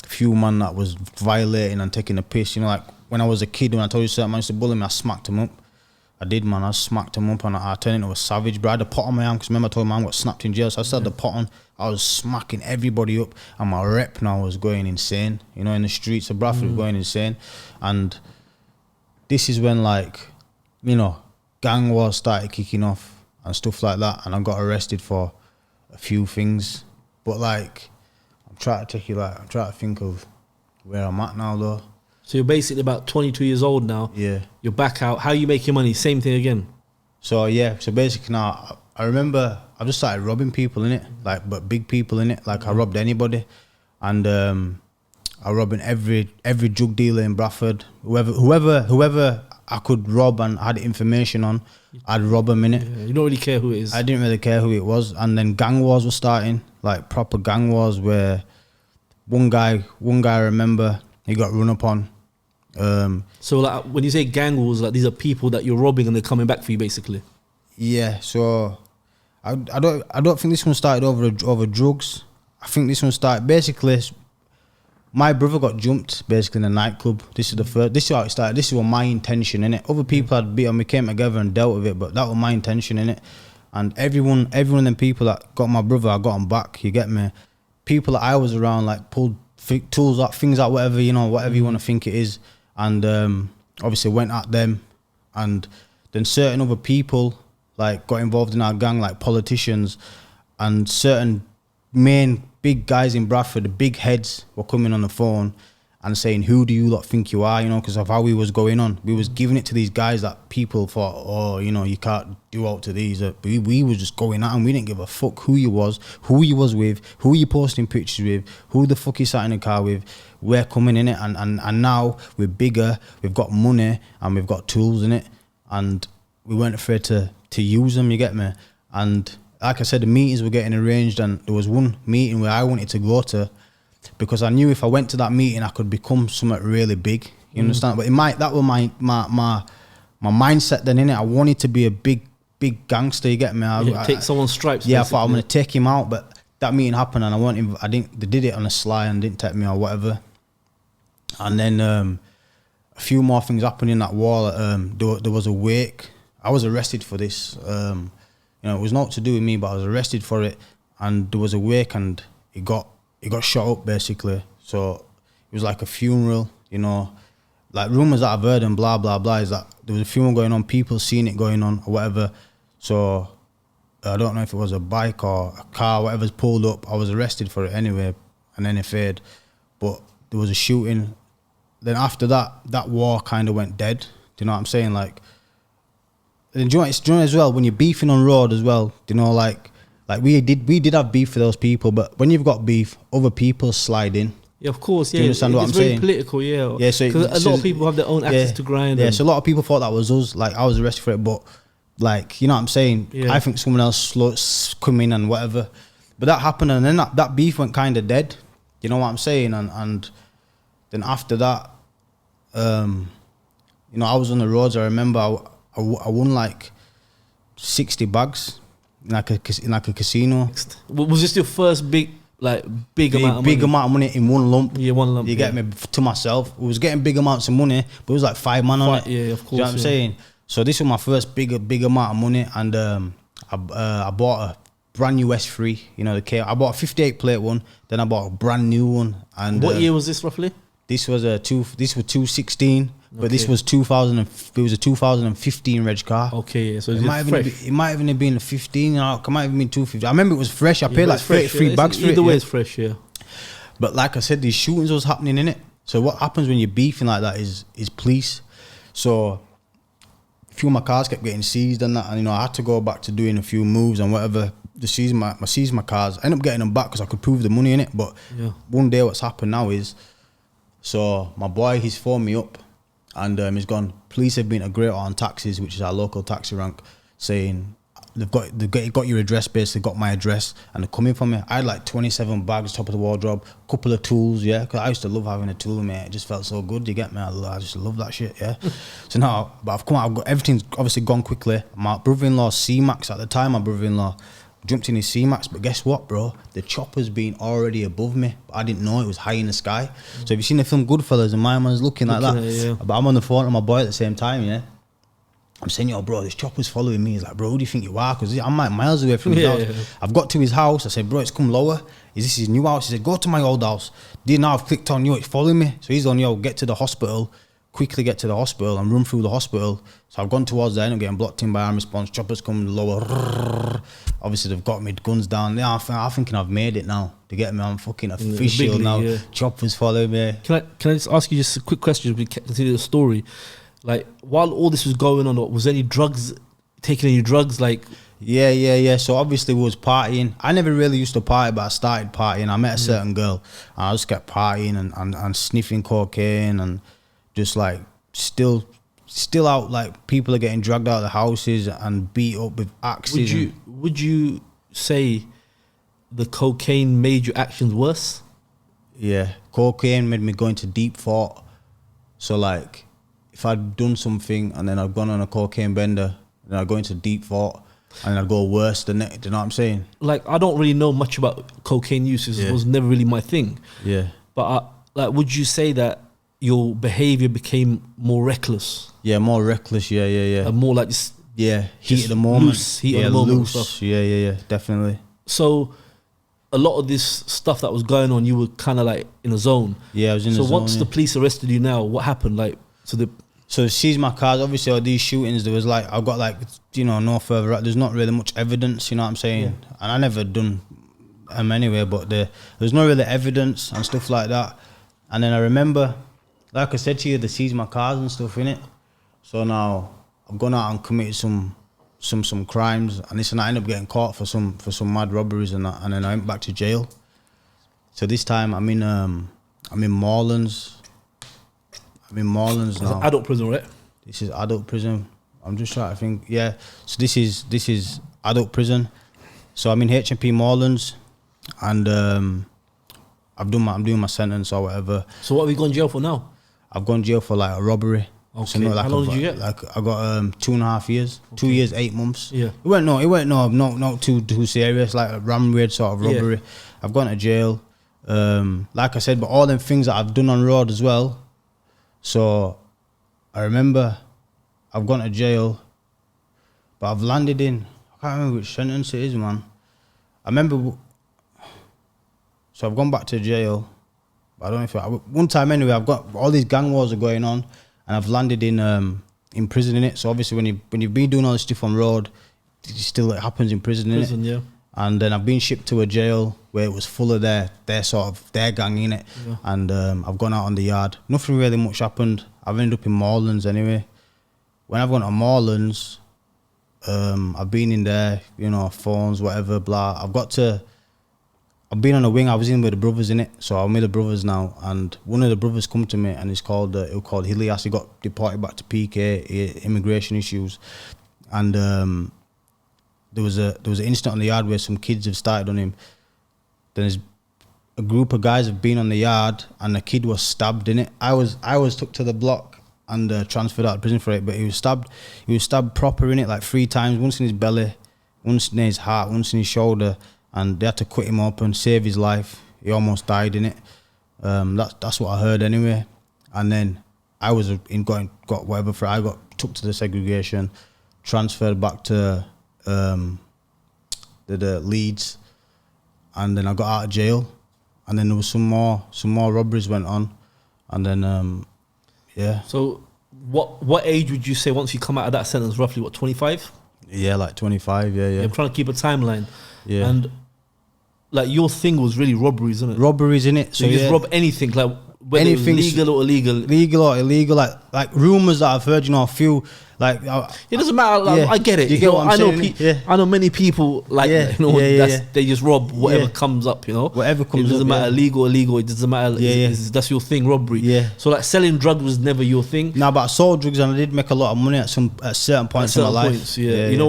few man that was violating and taking a piss. Like when I was a kid, when I told you certain man used to bully me, I smacked him up. I did, man. I smacked him up and I turned into a savage, bro. I had a pot on my arm because remember I told my arm got snapped in jail. So I still had the pot on. I was smacking everybody up and my rep now was going insane. In the streets of Bradford was going insane. And this is when, like, gang wars started kicking off and stuff like that. And I got arrested for a few things. But, like, I'm trying to think of where I'm at now, though. So you're basically about 22 years old now. Yeah. You're back out. How you make your money? Same thing again. So basically now, I remember I just started robbing people, innit? Like, but big people, innit? Like, I robbed anybody. And I robbed every drug dealer in Bradford. Whoever I could rob and had information on, I'd rob them, innit? Yeah, you don't really care who it is. I didn't really care who it was. And then gang wars were starting, like proper gang wars where one guy I remember, he got run up on. So like when you say gang wars, like these are people that you're robbing and they're coming back for you, basically. Yeah, so I don't think this one started over drugs. I think this one started basically. My brother got jumped basically in a nightclub. This is the first. This is how it started. This is what my intention in it. Other people had beat on me, came together and dealt with it, but that was my intention in it. And everyone, of them people that got my brother, I got them back. You get me? People that I was around like pulled tools out, things out, whatever you want to think it is. And obviously went at them, and then certain other people like got involved in our gang, like politicians, and certain main big guys in Bradford, the big heads, were coming on the phone and saying, "Who do you lot think you are?" Because of how we was going on. We was giving it to these guys that people thought, you can't do out to these. We was just going at them. We didn't give a fuck who you was with, who you posting pictures with, who the fuck you sat in the car with. We're coming in it, and now we're bigger. We've got money and we've got tools in it, and we weren't afraid to use them. You get me? And like I said, the meetings were getting arranged, and there was one meeting where I wanted to go to, because I knew if I went to that meeting, I could become something really big. You understand? But that was my mindset then, innit? I wanted to be a big gangster. You get me? Take someone's stripes. Yeah, basically. I thought I'm gonna take him out, but that meeting happened, and they did it on a sly and didn't take me or whatever. And then a few more things happened in that war. There was a wake. I was arrested for this. It was not to do with me, but I was arrested for it. And there was a wake, and it got shot up basically. So it was like a funeral. Like rumors that I've heard and blah blah blah is that there was a funeral going on, people seeing it going on or whatever. So I don't know if it was a bike or a car, whatever's pulled up. I was arrested for it anyway, and then it faded. But there was a shooting. Then after that war kind of went dead. Do you know what I'm saying? Like, and do you know as well, when you're beefing on road as well, like we did have beef for those people, but when you've got beef, other people slide in. Yeah, of course, yeah. Do you understand what I'm saying? It's very political, yeah. Yeah, so because a lot of people have their own axes to grind. Yeah, so a lot of people thought that was us. Like, I was arrested for it, but like, you know what I'm saying? Yeah. I think someone else come in and whatever. But that happened, and then that beef went kind of dead. You know what I'm saying? And then after that, I was on the roads. I remember I won like 60 bags in like a casino. Was this your first big amount of money? Big amount of money in one lump. Yeah, one lump. You get me? To myself. We was getting big amounts of money, but it was like 5 man on it. Yeah, of course. Do you know what I'm saying? So this was my first big amount of money, and I bought a brand new S3. The K. I bought a 58 plate one. Then I bought a brand new one. And what year was this roughly? This was 2016. But this was 2000. It was a 2015 reg car. Okay, yeah. So it might even have been a 15. It might have been 250. I remember it was fresh. I paid like 33 bucks for it. Either way, it's fresh, yeah. But like I said, these shootings was happening in it. So what happens when you're beefing like that is police. So a few of my cars kept getting seized and that, and I had to go back to doing a few moves and whatever. They seized my cars. I ended up getting them back because I could prove the money in it. But one day, what's happened now is, so my boy, he's phoned me up. and he's gone, police have been a great on taxis, which is our local taxi rank, saying they've got your address, basically got my address, and they're coming for me. I had like 27 bags, top of the wardrobe, couple of tools, yeah, because I used to love having a tool, mate. It just felt so good, you get me? I just love that shit, yeah. So now, but I've come out, I've got, everything's obviously gone quickly. My brother-in-law's C-Max at the time, my brother-in-law jumped in his C-Max, but guess what, bro? The chopper's been already above me, but I didn't know it was high in the sky. So if you've seen the film Goodfellas, and my man's looking like that, yeah. but I'm on the phone to my boy at the same time, yeah. I'm saying, yo, bro, this chopper's following me. He's like, bro, who do you think you are? Because I'm like miles away from his house. Yeah. I've got to his house. I said, bro, it's come lower. Is this his new house? He said, go to my old house. Now I've clicked on you, it's following me. So he's on, yo, get to the hospital, quickly get to the hospital and run through the hospital. So I've gone towards there and I'm getting blocked in by arm response. Choppers come lower. Obviously, they've got me, guns down. Yeah, I'm thinking I've made it now. To get me, I'm fucking official now. Yeah. Choppers follow me. Can I just ask you just a quick question as we continue the story? Like, while all this was going on, was any drugs, taking any drugs? Like, yeah. So obviously we was partying. I never really used to party, but I started partying. I met a certain girl, and I just kept partying and sniffing cocaine and just like still out. Like, people are getting dragged out of the houses and beat up with axes. Would you say the cocaine made your actions worse? Yeah, cocaine made me go into deep thought. So like, if I'd done something and then I'd gone on a cocaine bender, then I'd go into deep thought and I'd go worse than it. Do you know what I'm saying? Like, I don't really know much about cocaine use. It was never really my thing. Yeah. But like, would you say that your behavior became more reckless? Yeah, more reckless. Yeah. And more like just heat of the moment. Loose, heat of the moment. Loose. Stuff. Yeah, definitely. So a lot of this stuff that was going on, you were kind of like in a zone. Yeah, I was in a zone. So once the police arrested you now, what happened? Like, So they seized my cars. Obviously, all these shootings, there was like, I've got like, no further, there's not really much evidence, you know what I'm saying? Yeah. And I never done them anyway, but there's no really evidence and stuff like that. And then I remember, like I said to you, they seized my cars and stuff, innit? So now I've gone out and committed some crimes, and I ended up getting caught for some mad robberies and that, and then I went back to jail. So this time I'm in Morelands. I'm in Morelands now. Adult prison, right? This is adult prison. I'm just trying to think. Yeah. So this is adult prison. So I'm in HMP Morelands, and I'm doing my sentence or whatever. So what have you gone to jail for now? I've gone to jail for like a robbery. Okay. So like how long did you get? Like I got 2.5 years. Okay. 2 years, 8 months. Yeah. It went not too serious, like a ramrod sort of robbery. Yeah. I've gone to jail. Like I said, but all them things that I've done on road as well. So I remember I've gone to jail, but I've landed in, I can't remember which sentence it is, man. I remember, so I've gone back to jail, but I don't know if one time anyway, I've got all these gang wars are going on, and I've landed in prison, in it. So obviously when you've been doing all this stuff on road, it still happens in prison, innit? Yeah. And then I've been shipped to a jail where it was full of their gang in it. Yeah. And I've gone out on the yard. Nothing really much happened. I've ended up in Morelands anyway. When I've gone to Morelands, I've been in there, phones, whatever, blah. I've been on a wing. I was in with the brothers in it. So I'm with the brothers now. And one of the brothers come to me, and it's called Hilias. He got deported back to PK, immigration issues. And there was an incident on the yard where some kids have started on him. Then there's a group of guys have been on the yard, and the kid was stabbed in it. I was took to the block and transferred out of prison for it, but he was stabbed. He was stabbed proper in it, like 3 times. Once in his belly, once in his heart, once in his shoulder, and they had to cut him up and save his life. He almost died in it. That's what I heard anyway. And then I was got whatever for. I got took to the segregation, transferred back to the Leeds, and then I got out of jail, and then there was some more robberies went on, and then yeah. So what age would you say once you come out of that sentence? Roughly what, 25? Yeah, like 25. Yeah. I'm trying to keep a timeline. Yeah. And like your thing was really robberies, isn't it? Robberies, in it. So you just rob anything. Like whether it was legal or illegal. Legal or illegal, like rumors that I've heard, a few, like it doesn't matter. Like, I get it. You get what I'm saying? I know many people like that, they just rob whatever comes up. Whatever comes up. It doesn't matter legal or illegal. It doesn't matter. That's your thing, robbery. Yeah. So like selling drugs was never your thing. No, but I sold drugs and I did make a lot of money at certain points in my life.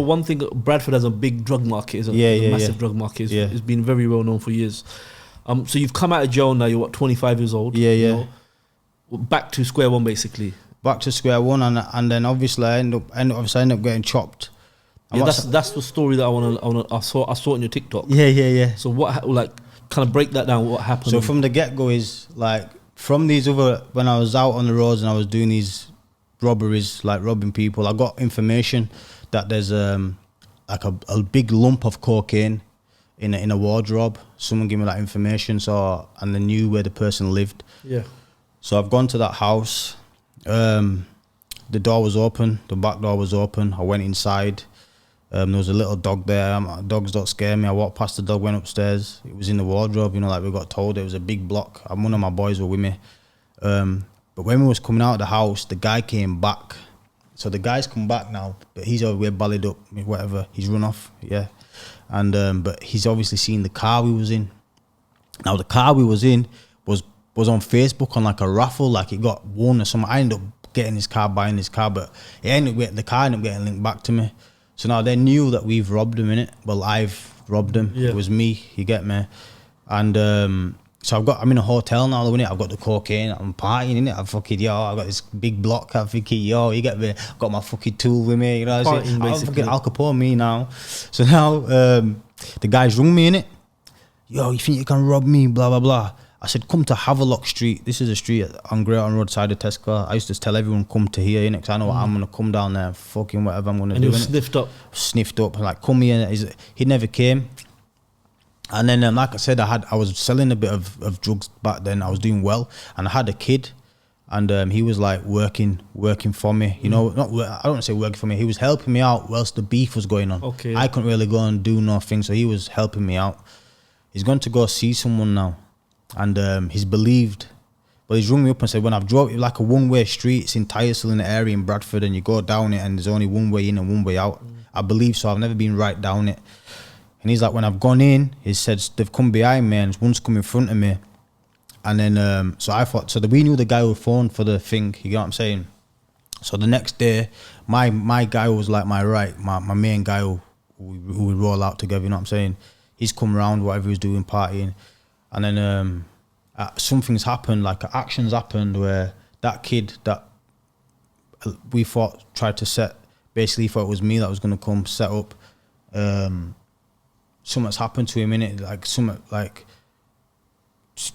One thing, Bradford has a big drug market. It's a massive drug market. It's been very well known for years. So you've come out of jail now. You're what, 25 years old? Yeah. Back to square one, basically. Back to square one, and then obviously I end up getting chopped. That's the story that I saw it in your TikTok. Yeah. So what, kind of break that down? What happened? So from the get go is like from these when I was out on the roads and I was doing these robberies, like robbing people, I got information that there's like a big lump of cocaine in a wardrobe. Someone gave me that information, and they knew where the person lived. Yeah. So I've gone to that house. The door was open. The back door was open. I went inside. There was a little dog there. Dogs don't scare me. I walked past the dog, went upstairs. It was in the wardrobe. Like we got told. It was a big block. And one of my boys were with me. But when we was coming out of the house, the guy came back. So the guy's come back now, but he's over ballied up, whatever. He's run off. Yeah. And but he's obviously seen the car we was in. Now the car we was in was on Facebook on like a raffle, like it got won or something. I ended up getting his car, buying his car, but the car ended up getting linked back to me. So now they knew that we've robbed him, innit? Well, I've robbed him. Yeah. It was me, you get me? And so I'm in a hotel now, innit? I've got the cocaine, I'm partying, innit? I've got this big block, I'm thinking, you get me? I've got my fucking tool with me, you know what I'm saying? I'm fucking Al Capone me now. So now the guys rung me, innit? You think you can rob me, blah, blah, blah. I said, come to Havelock Street. This is a street on Great On Road side of Tesco. I used to tell everyone, come to here, innit? Because I know I'm going to come down there and fucking whatever I'm going to do. And you sniffed up? Sniffed up. Like, come here. He never came. And then, like I said, I was selling a bit of drugs back then. I was doing well. And I had a kid. And he was like working for me. I don't want to say working for me. He was helping me out whilst the beef was going on. Okay. I couldn't really go and do nothing. So he was helping me out. He's going to go see someone now. And he's believed, but he's rung me up and said, when I've drove like a one-way street, it's in Tyersall in the area in Bradford, and you go down it and there's only one way in and one way out. I believe so. I've never been right down it. And he's like, when I've gone in, he said they've come behind me and one's come in front of me. And then so I thought, we knew the guy who phoned for the thing. You get what I'm saying? So the next day, my guy was like my main guy who we roll out together. You know what I'm saying? He's come around, whatever he's doing, partying. And then something's happened, like actions happened where that kid that we thought tried to set, basically thought it was me that was going to come set up, something's happened to him, innit? Like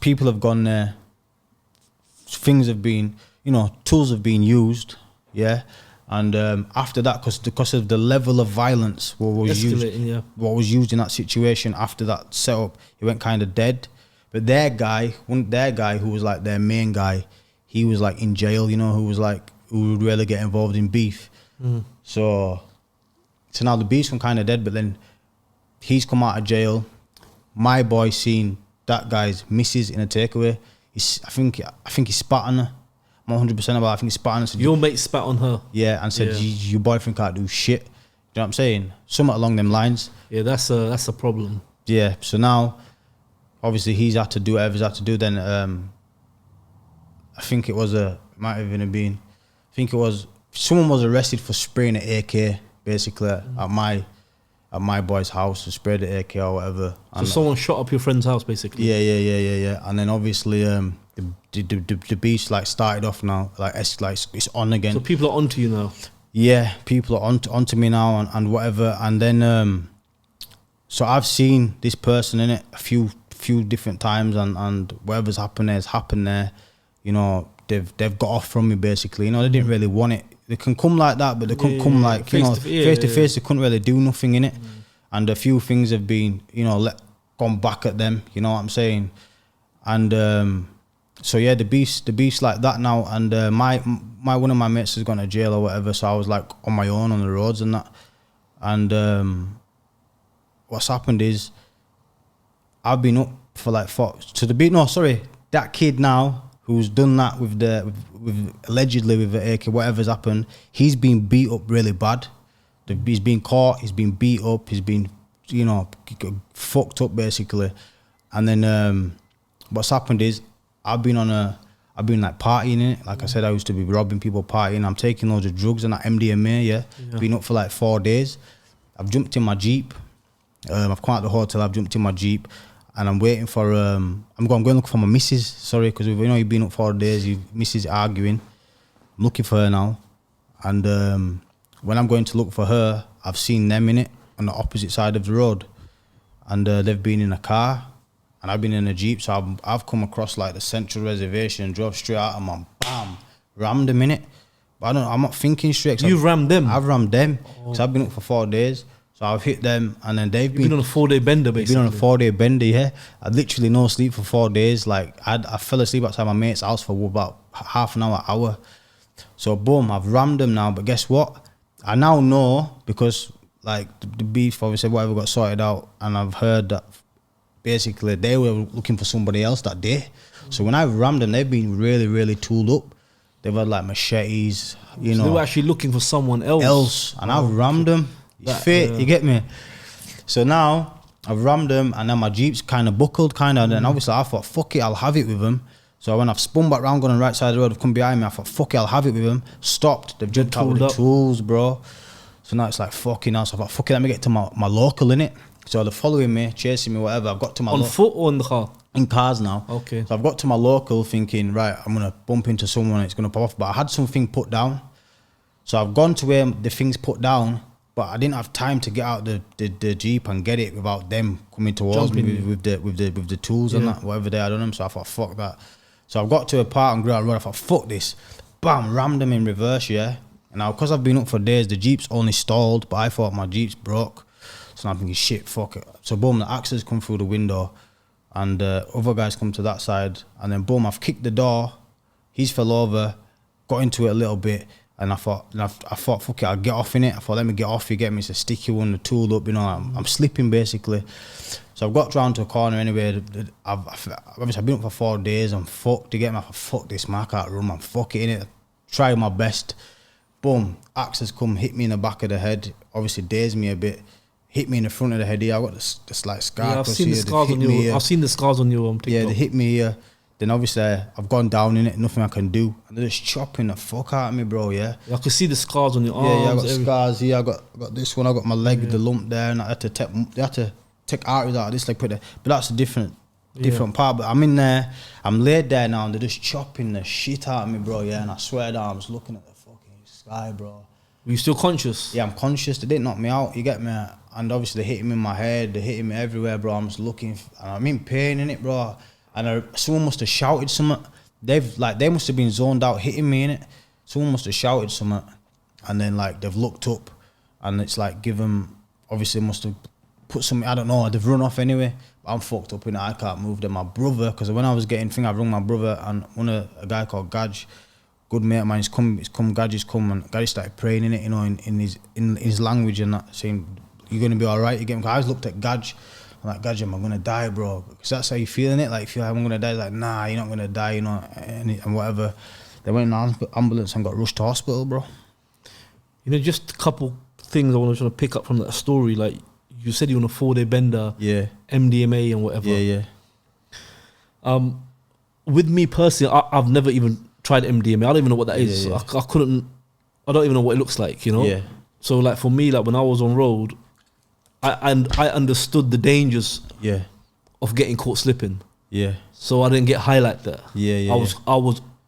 people have gone there, things have been, tools have been used, yeah? And after that, because of the level of violence what was used in that situation, after that setup, he went kind of dead. But their guy who was like their main guy, he was like in jail, who would really get involved in beef. So now the beef's come kind of dead, but then he's come out of jail. My boy seen that guy's missus in a takeaway. I think he spat on her. I'm 100% about it. I think he spat on her. Your mate spat on her? Yeah, and said, your boyfriend can't do shit. You know what I'm saying? Something along them lines. Yeah, that's a problem. Yeah, so now obviously he's had to do whatever he's had to do. Then I think it was someone was arrested for spraying an AK basically at my boy's house, to spray the AK or whatever. So someone shot up your friend's house basically? Yeah. And then obviously the beast like started off now, like it's on again. So people are onto you now? Yeah, people are onto me now and whatever. And then so I've seen this person in it a few different times, and whatever's happened there has happened there. They've got off from me basically. They didn't really want it. They can come like that, but they couldn't come like face to face. They couldn't really do nothing in it. And a few things have been gone back at them. You know what I'm saying? And so yeah, the beast like that now. And my one of my mates has gone to jail or whatever. So I was like on my own on the roads and that. And what's happened is I've been up for that kid now who's done that with allegedly with the AK, whatever's happened, he's been beat up really bad. He's been caught, he's been beat up, he's been, you know, fucked up basically. And then what's happened is I've been like partying it. Like I said, I used to be robbing people, partying. I'm taking loads of drugs and that MDMA, yeah. Been up for like 4 days. I've jumped in my Jeep. I've come out the hotel, I've jumped in my Jeep and I'm waiting for, I'm going to look for my missus, sorry, because you know you've been up 4 days, your missus arguing. I'm looking for her now. And when I'm going to look for her, I've seen them in it on the opposite side of the road. And they've been in a car and I've been in a Jeep. So I've come across like the central reservation and drove straight out of them, bam, rammed them in it. But I'm not thinking straight. You've rammed them? I've rammed them. Because I've been up for 4 days. So I've hit them and then they've been on a 4-day bender basically. Been on a 4-day bender, yeah. I literally no sleep for 4 days. Like I fell asleep outside my mate's house for about half an hour. So boom, I've rammed them now. But guess what? I now know because like the beef, obviously whatever got sorted out, and I've heard that basically they were looking for somebody else that day. So when I rammed them, they've been really, really tooled up. They've had like machetes, you know. They were actually looking for someone else. And I've rammed them. It's fit, you get me? So now I've rammed them and then my Jeep's kind of buckled and then obviously I thought, fuck it, I'll have it with them. So when I've spun back round, gone on the right side of the road, they've come behind me, I thought, fuck it, I'll have it with them. Stopped, they've jumped out with the tools, bro. So now it's like fucking hell. So I thought, fuck it, let me get to my local, innit? So they're following me, chasing me, whatever. I've got to my on foot or in the car? In cars now. Okay. So I've got to my local thinking, right, I'm going to bump into someone, it's going to pop off. But I had something put down. So I've gone to where the thing's put down, but I didn't have time to get out the Jeep and get it without them coming towards me with the tools and that, whatever they had on them. So I thought, fuck that. So I've got to a part on Grand Road, I thought, fuck this. Bam, rammed them in reverse, yeah. And now, because I've been up for days, the Jeep's only stalled, but I thought my Jeep's broke. So now I'm thinking, shit, fuck it. So boom, the axes come through the window and other guys come to that side. And then boom, I've kicked the door. He's fell over, got into it a little bit. And I thought, fuck it, I'll get off in it. I thought, let me get off, you get me, it's a sticky one, the tool up, you know, I'm slipping basically. So I've got round to a corner anyway. Obviously I've been up for 4 days, I'm fucked, you get me, I thought, fuck this man, I can't run, I'm fucking in it. Try my best. Boom, axe has come, hit me in the back of the head, obviously dazed me a bit, hit me in the front of the head here, I got this slight scar. Yeah, I've seen the scars on you. I've seen the scars on your TikTok. Yeah, they hit me here. Then obviously I've gone down in it, nothing I can do. And they're just chopping the fuck out of me, bro, yeah. I could see the scars on your arms. Yeah, I got scars here, I got this one, I got my leg with the lump there, and they had to take arteries out of this leg, but that's a different part. But I'm in there, I'm laid there now, and they're just chopping the shit out of me, bro, yeah. And I swear down, I was looking at the fucking sky, bro. Were you still conscious? Yeah, I'm conscious. They didn't knock me out, you get me? And obviously they're hitting me in my head, they're hitting me everywhere, bro. I'm just looking, and I'm in pain in it, bro. And someone must have shouted something. They must have been zoned out hitting me in it. Someone must have shouted something, and then like they've looked up, and it's like obviously must have put something. I don't know. They've run off anyway. But I'm fucked up in it. I can't move. Then my brother, because when I was getting I rung my brother and a guy called Gaj, good mate of mine. Gaj has come, and Gaj started praying in it, you know, in his language and that, saying, "You're gonna be all right." Again, I always looked at Gaj. I'm like, Gaj, I'm gonna die, bro. Because that's how you feeling it. Like, you feel like I'm gonna die. It's like, nah, you're not gonna die, you know, and whatever. They went in an ambulance and got rushed to hospital, bro. You know, just a couple things I want to pick up from that story. Like, you said you were on a 4-day bender. Yeah. MDMA and whatever. Yeah. With me personally, I've never even tried MDMA. I don't even know what that is. Yeah. I don't even know what it looks like, you know? Yeah. So, like, for me, like, when I was on road, I understood the dangers of getting caught slipping. Yeah. So I didn't get high like that.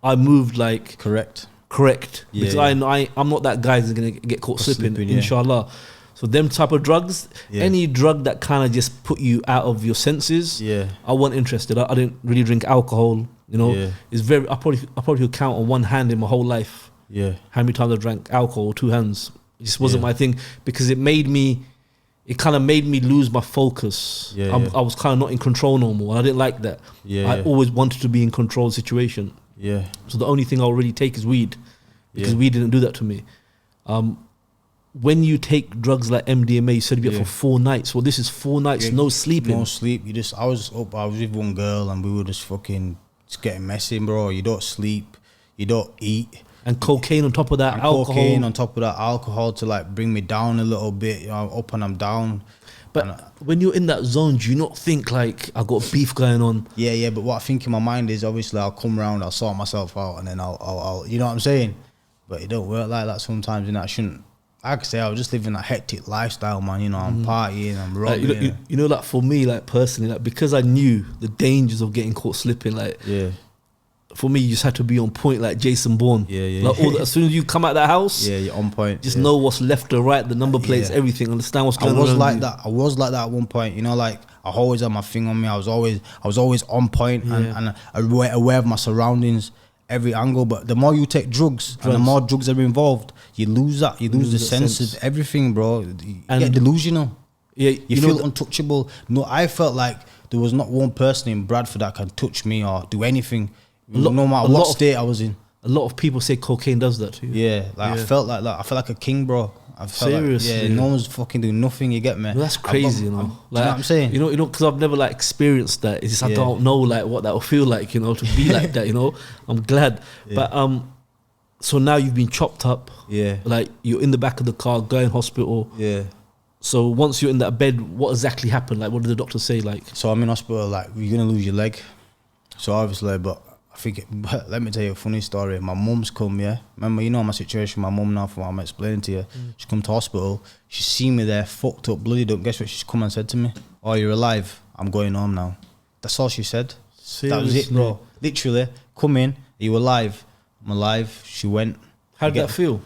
I moved like correct. Yeah, because I'm not that guy that's gonna get caught slipping, inshallah. So them type of drugs, any drug that kind of just put you out of your senses, I wasn't interested. I didn't really drink alcohol, you know. It's very I probably could count on one hand in my whole life. Yeah. How many times I drank alcohol, 2 hands. It just wasn't my thing, because it kind of made me lose my focus. I was kind of not in control no more. I didn't like that. I always wanted to be in control of the situation. Yeah. So the only thing I'll really take is weed, because weed didn't do that to me. When you take drugs like MDMA, you said you'd be up for 4 nights. Well, this is 4 nights, no sleeping. No sleep. I was with one girl and we were just fucking It's getting messy, bro. You don't sleep, you don't eat. And cocaine on top of that, And alcohol. cocaine on top of that, alcohol to like bring me down a little bit, you know, up and I'm down. But when you're in that zone, do you not think like, I got beef going on? Yeah, but what I think in my mind is obviously I'll come round, I'll sort myself out, and then I'll you know what I'm saying? But it don't work like that sometimes, and I shouldn't. Like I say, I was just living a hectic lifestyle, man. You know, I'm partying, I'm robbing. Like, you know, like for me, like personally, like because I knew the dangers of getting caught slipping, like for me, you just had to be on point, like Jason Bourne. Like as soon as you come out that house, you're on point. Just know what's left or right, the number plates, everything. Understand what's going on. I was like that at one point. You know, like I always had my thing on me. I was always on point and aware of my surroundings, every angle. But the more you take drugs and the more drugs are involved, you lose that. You lose the sense of everything, bro. You get delusional. Yeah, you feel untouchable. No, I felt like there was not one person in Bradford that can touch me or do anything. No matter what state I was in. A lot of people say cocaine does that too. Yeah, like I felt like that. I felt like a king, bro. I felt Seriously? Like, no one's fucking doing nothing. You get me? No, that's crazy, you know. Like, you know what I'm saying? You know, because I've never like experienced that. It's just I don't know like what that will feel like, you know, to be like that. You know, I'm glad. But so now you've been chopped up. Yeah. Like you're in the back of the car, going hospital. Yeah. So once you're in that bed, what exactly happened? Like, what did the doctor say? Like, so I'm in hospital. Like, you're gonna lose your leg. So obviously, but I think, let me tell you a funny story. My mum's come, remember, you know my situation, my mum now, from what I'm explaining to you. She come to hospital, she seen me there, fucked up, bloodied up. Guess what she's come and said to me? Oh, you're alive, I'm going home now. That's all she said. Seriously? That was it, bro. Literally, come in, are you alive? I'm alive. She went. How did that feel? It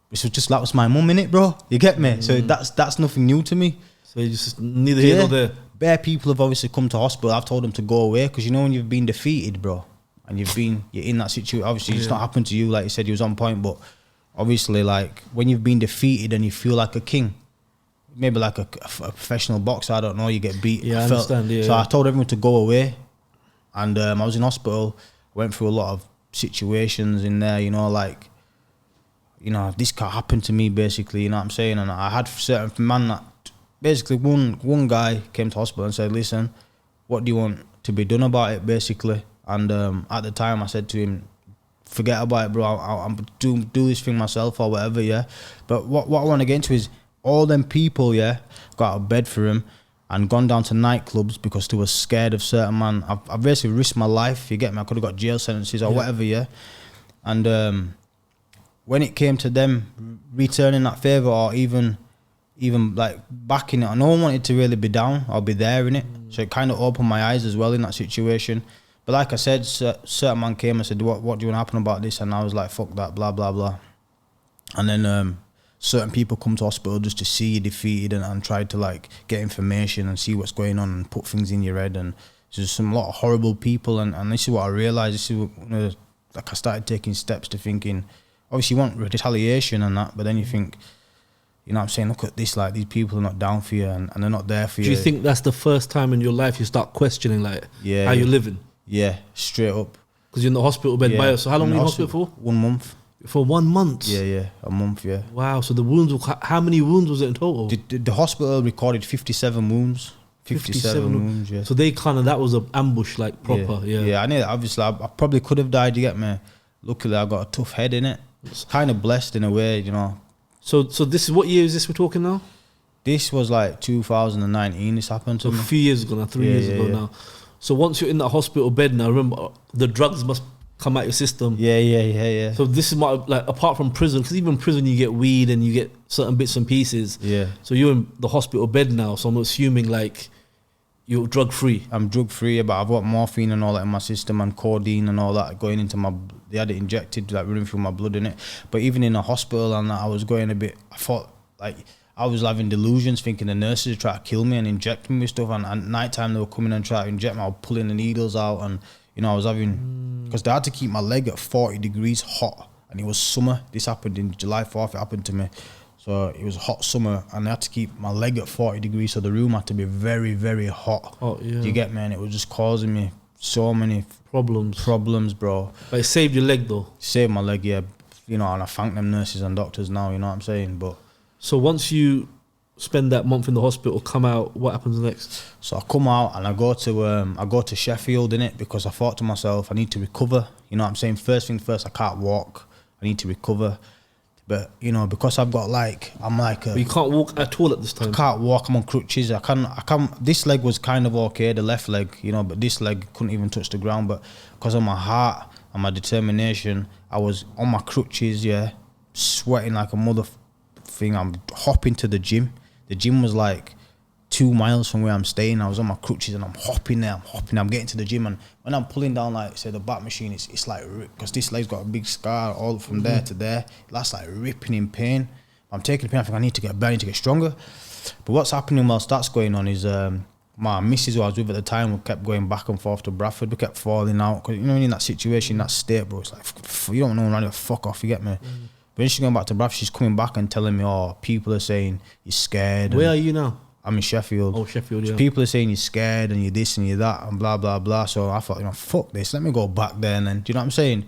was just, that was my mum, innit, bro? You get me? So that's nothing new to me. So you just neither here nor there. Bare people have obviously come to hospital. I've told them to go away, because you know when you've been defeated, bro, and you're in that situation, obviously it's not happened to you, like you said, you was on point, but obviously like when you've been defeated and you feel like a king, maybe like a professional boxer, I don't know, you get beat. Yeah, I understand. So I told everyone to go away, and I was in hospital, went through a lot of situations in there, you know, like, you know, this can't happen to me, basically, you know what I'm saying? And I had certain man that, basically one guy came to hospital and said, listen, what do you want to be done about it, basically? And at the time I said to him, forget about it, bro, I'm do this thing myself or whatever, But what I want to get into is all them people, got out of bed for him and gone down to nightclubs because they were scared of certain man. I've basically risked my life, you get me? I could have got jail sentences or whatever, And when it came to them returning that favour or even like backing it, no one wanted to really be down or be there in it. So it kind of opened my eyes as well in that situation. But like I said, certain man came and said, what do you want to happen about this? And I was like, fuck that, blah, blah, blah. And then certain people come to hospital just to see you defeated and try to like get information and see what's going on and put things in your head. And there's just a lot of horrible people. And this is what I realised. This is what, like I started taking steps to thinking, obviously you want retaliation and that, but then you think, you know what I'm saying, look at this, like these people are not down for you and they're not there for you. Do you think that's the first time in your life you start questioning like how you're living? Yeah, straight up. Because you're in the hospital bed by yourself. So how long were you in hospital for? 1 month. For 1 month? Yeah, a month, yeah. Wow, so the wounds, how many wounds was it in total? The hospital recorded 57 wounds. 57 wounds, yeah. So they kind of, that was an ambush, like proper, Yeah, I knew that. Obviously, I probably could have died, you get me? Luckily, I got a tough head in it. Kind of blessed in a way, you know. So this is, what year is this we're talking now? This was like 2019, this happened to me. A few years ago now, 3 years ago now. So once you're in that hospital bed now, remember, the drugs must come out your system. Yeah. So this is my, like, apart from prison, because even in prison you get weed and you get certain bits and pieces. Yeah. So you're in the hospital bed now, so I'm assuming like you're drug free. I'm drug free, but I've got morphine and all that in my system and codeine and all that going into my, they had it injected, like running through my blood in it. But even in a hospital and that, I was going a bit, I thought like, I was having delusions, thinking the nurses would try to kill me and inject me with stuff. And at night time they were coming and trying to inject me. I was pulling the needles out, and you know I was having, because they had to keep my leg at 40 degrees hot, and it was summer. This happened in July 4th. It happened to me, so it was hot summer, and they had to keep my leg at 40 degrees. So the room had to be very, very hot. Oh yeah. You get me? And it was just causing me so many problems, bro. But it saved your leg though. Saved my leg, yeah. You know, and I thank them nurses and doctors now. You know what I'm saying, but. So once you spend that month in the hospital, come out, what happens next? So I come out and I go to Sheffield, innit, because I thought to myself, I need to recover. You know what I'm saying? First thing first, I can't walk. I need to recover. But, you know, because I've got But you can't walk at all at this time. I can't walk, I'm on crutches. I can't, this leg was kind of okay, the left leg, you know, but this leg couldn't even touch the ground. But because of my heart and my determination, I was on my crutches, yeah, sweating like a mother thing. I'm hopping to the gym. The gym was like 2 miles from where I'm staying. I was on my crutches and I'm hopping there, I'm getting to the gym, and when I'm pulling down, like, say, the back machine, it's like, because this leg's got a big scar all from there to there, that's like ripping in pain. I'm taking the pain, I think I need to get better, I need to get stronger. But what's happening whilst that's going on is my missus who I was with at the time, we kept going back and forth to Bradford, we kept falling out, because, you know, when you're in that situation, in that state, bro, it's like, you don't know around here, fuck off, you get me? But when she's going back to Bradford, she's coming back and telling me, oh, people are saying you're scared. Where are you now? I'm in Sheffield. Oh, Sheffield, yeah. People are saying you're scared and you're this and you're that and blah, blah, blah. So I thought, you know, fuck this. Let me go back there and then, do you know what I'm saying?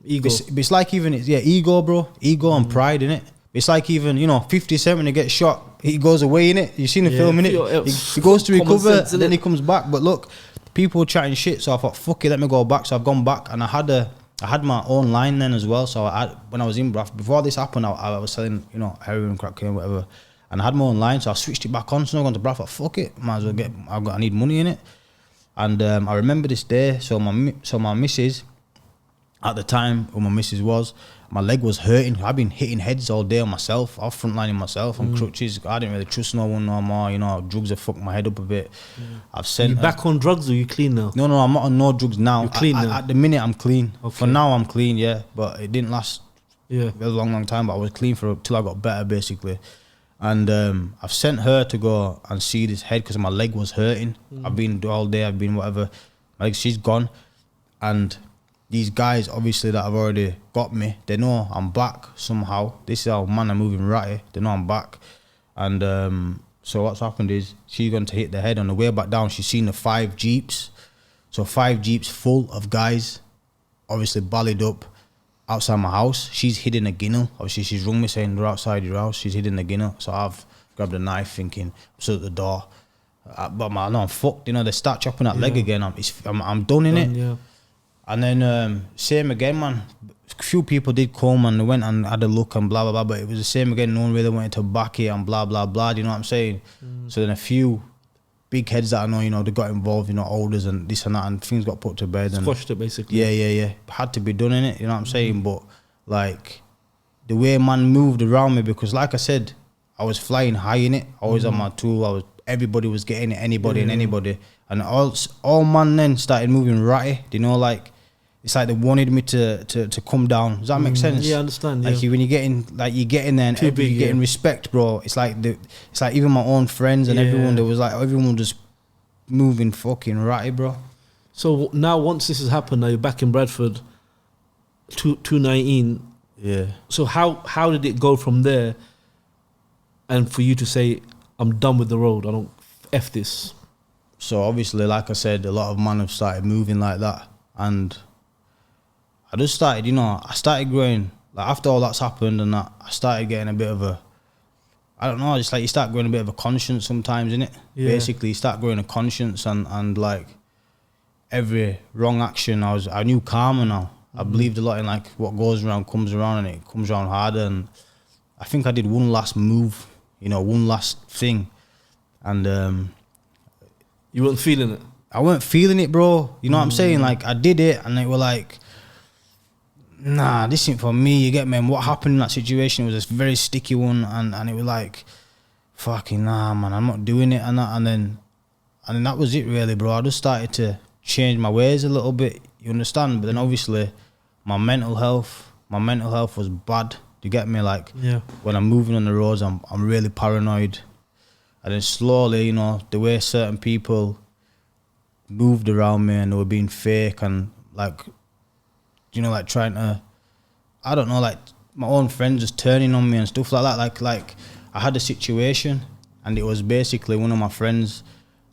Ego. It's like even, ego, bro. Ego and pride, innit? It's like even, you know, 50 Cent when he gets shot, he goes away, innit? You seen the film, innit? He goes to recover and then he comes back. But look, people were chatting shit. So I thought, fuck it, let me go back. So I've gone back and I had my own line then as well. So when I was in Bradford, before this happened, I was selling, you know, heroin, crack cocaine, whatever. And I had my own line, so I switched it back on. So I gone to Bradford, fuck it, might as well I need money in it. And I remember this day, so my missus, at the time, who my missus was, my leg was hurting. I've been hitting heads all day on myself. I was frontlining myself on crutches. I didn't really trust no one no more. You know, drugs have fucked my head up a bit. I've sent. You back on drugs or you clean now? No, I'm not on no drugs now. You're clean now? At the minute, I'm clean. Okay. For now, I'm clean, yeah. But it didn't last a long time. But I was clean till I got better, basically. And I've sent her to go and see this head because my leg was hurting. I've been all day. I've been whatever. Like, she's gone, and these guys, obviously, that have already got me, they know I'm back somehow. This is how man I'm moving ratty. They know I'm back. And so what's happened is she's going to hit the head. On the way back down, she's seen the 5 Jeeps. So 5 Jeeps full of guys, obviously ballied up outside my house. She's hidden a guinea. Obviously, she's rung me saying, they're outside your house. She's hidden a guinea. So I've grabbed a knife thinking, I'm still at the door. But I'm fucked. You know, they start chopping that leg again. I'm done in it. Yeah. And then same again, man. A few people did come and they went and had a look and blah, blah, blah. But it was the same again. No one really wanted to back it and blah, blah, blah. Do you know what I'm saying? So then a few big heads that I know, you know, they got involved, you know, elders and this and that, and things got put to bed. And squashed it, basically. Yeah. Had to be done in it, you know what I'm saying? But, like, the way man moved around me, because like I said, I was flying high in it. I was on my tool. Everybody was getting it, anybody and anybody. And all man then started moving ratty. You know, like, it's like they wanted me to come down. Does that make sense? Yeah, I understand. Like, when you're getting there and you're getting respect, bro. It's like even my own friends and everyone, there was like, everyone just moving fucking ratty, bro. So now, once this has happened, now you're back in Bradford, 219. Yeah. So how did it go from there? And for you to say, I'm done with the road, I don't F this. So obviously, like I said, a lot of men have started moving like that, and I just started, you know, I started growing, like, after all that's happened and that, I started getting a bit of a, I don't know, just like you start growing a bit of a conscience sometimes, innit? Yeah. Basically, you start growing a conscience, and like, every wrong action, I knew karma now. I believed a lot in, like, what goes around comes around, and it comes around harder, and I think I did one last move, you know, one last thing, and you weren't feeling it? I weren't feeling it, bro. You know what I'm saying? Like, I did it, and they were like, nah, this ain't for me, you get me? And what happened in that situation was a very sticky one, and it was like, fucking nah, man, I'm not doing it, and then that was it, really, bro. I just started to change my ways a little bit, you understand? But then obviously, my mental health was bad. Do you get me? Like, when I'm moving on the roads, I'm really paranoid. And then slowly, you know, the way certain people moved around me and they were being fake and, like, you know, like, trying to, I don't know, like, my own friends just turning on me and stuff like that. Like I had a situation, and it was basically one of my friends,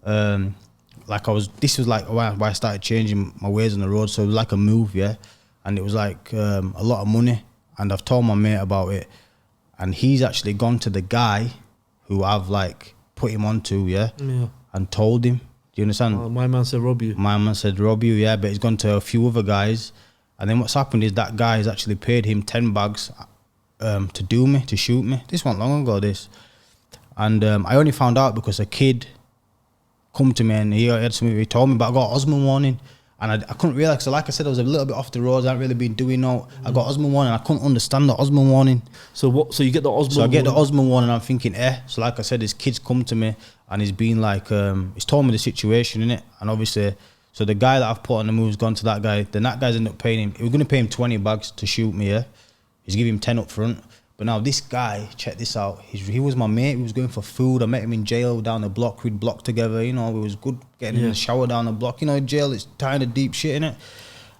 this was like why I started changing my ways on the road. So it was like a move, yeah. And it was like a lot of money, and I've told my mate about it, and he's actually gone to the guy who I've like put him onto, Yeah. and told him. Do you understand? My man said rob you. My man said rob you, yeah, but he's gone to a few other guys. And then what's happened is that guy has actually paid him 10 bags to do me, to shoot me. This wasn't long ago, this. And I only found out because a kid come to me and he had something he told me, but I got Osman warning. And I couldn't realise, so like I said, I was a little bit off the roads. I hadn't really been doing no. I got Osman warning. I couldn't understand the Osman warning. So what? So you get the Osman. So I get the Osman warning. And I'm thinking, So like I said, his kids come to me and he's been like, he's told me the situation in it. And obviously, so the guy that I've put on the move's gone to that guy. Then that guy's ended up paying him. He was going to pay him 20 bags to shoot me. Yeah, he's giving him 10 up front. But now this guy, check this out. He was my mate. We was going for food. I met him in jail down the block. We'd block together. You know, we was good getting in the shower down the block. You know, in jail, it's kind of deep shit in it.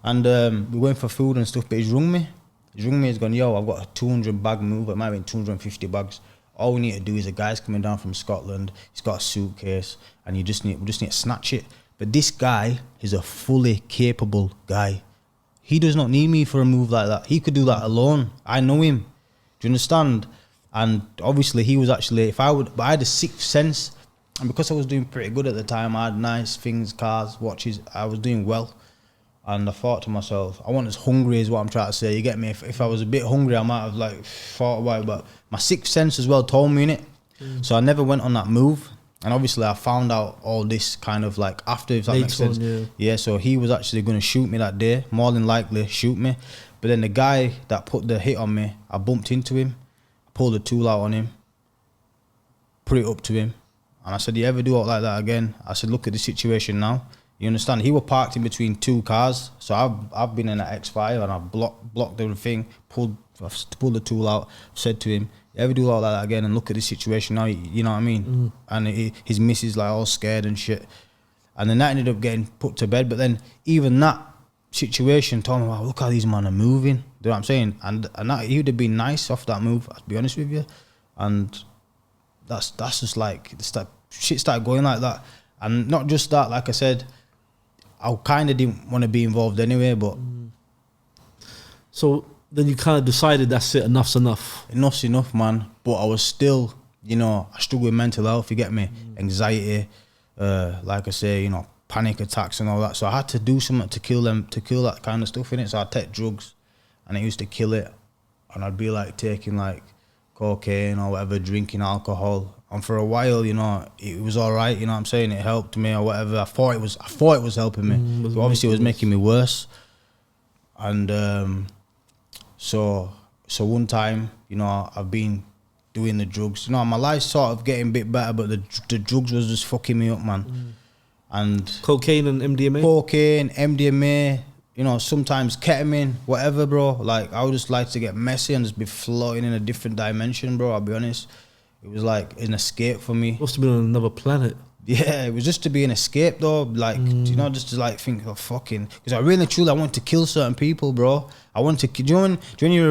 And we went for food and stuff. But he's rung me. He's gone, yo, I've got a 200 bag move. It might have been 250 bags. All we need to do is a guy's coming down from Scotland. He's got a suitcase, and we just need to snatch it. But this guy is a fully capable guy. He does not need me for a move like that. He could do that alone. I know him. Do you understand? And obviously he was actually, but I had a sixth sense, and because I was doing pretty good at the time, I had nice things, cars, watches, I was doing well. And I thought to myself, I wasn't as hungry as what I'm trying to say, you get me? If I was a bit hungry, I might have like thought about it, but my sixth sense as well told me in it. So I never went on that move. And obviously I found out all this kind of like after, if that makes sense. Yeah, so he was actually going to shoot me that day, more than likely shoot me. But then the guy that put the hit on me, I bumped into him, pulled the tool out on him, put it up to him. And I said, you ever do it like that again? I said, look at the situation now. You understand? He was parked in between two cars. So I've been in an X5 and I've blocked everything, pulled the tool out, said to him, you ever do like that again? And look at the situation now, you know what I mean? And his missus like all scared and shit. And then that ended up getting put to bed. But then even that situation told me, wow, look how these men are moving. Do you know what I'm saying? And that, he would have been nice off that move, I'll be honest with you. And that's just like, shit started going like that. And not just that, like I said, I kind of didn't want to be involved anyway, but... So then you kind of decided that's it, enough's enough. Enough's enough, man. But I was still, you know, I struggle with mental health, you get me? Anxiety, like I say, you know, panic attacks and all that. So I had to do something to kill that kind of stuff in it. So I'd take drugs and I used to kill it. And I'd be like taking like cocaine or whatever, drinking alcohol. And for a while, you know, it was all right, you know what I'm saying? It helped me or whatever. I thought it was helping me. But obviously it was making me worse. And so one time, you know, I've been doing the drugs. You know, my life's sort of getting a bit better, but the drugs was just fucking me up, man. And cocaine and MDMA? Cocaine, MDMA, you know, sometimes ketamine, whatever, bro. Like, I would just like to get messy and just be floating in a different dimension, bro, I'll be honest. It was like an escape for me. Must have been on another planet. Yeah, it was just to be an escape, though. Like, you know, just to like think of fucking... Because I really, truly, I want to kill certain people, bro. I want to... Do you know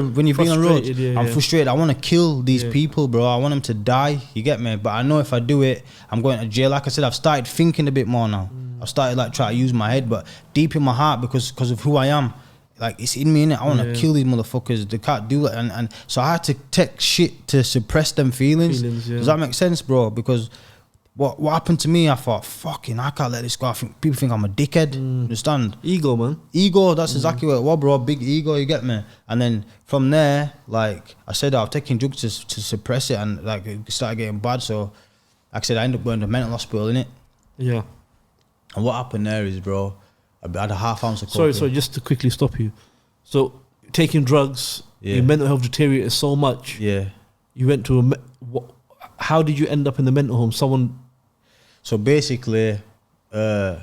when you're being on road? I'm frustrated. I want to kill these people, bro. I want them to die. You get me? But I know if I do it, I'm going to jail. Like I said, I've started thinking a bit more now. I've started like trying to use my head, but deep in my heart, because of who I am, like it's in me, innit? I want to kill these motherfuckers. They can't do it. And so I had to take shit to suppress them feelings. Does that make sense, bro? Because... What happened to me, I thought, fucking, I can't let this go. People think I'm a dickhead, understand? Ego, man. Ego, that's exactly what it was, bro. Big ego, you get me? And then from there, like, I said, I was taking drugs to suppress it, and like, it started getting bad. So, like I said, I ended up going to mental hospital, innit? Yeah. And what happened there is, bro, I had a half ounce of cocaine. Sorry, just to quickly stop you. So, taking drugs, your mental health deteriorated so much. Yeah. You went to how did you end up in the mental home? So basically, my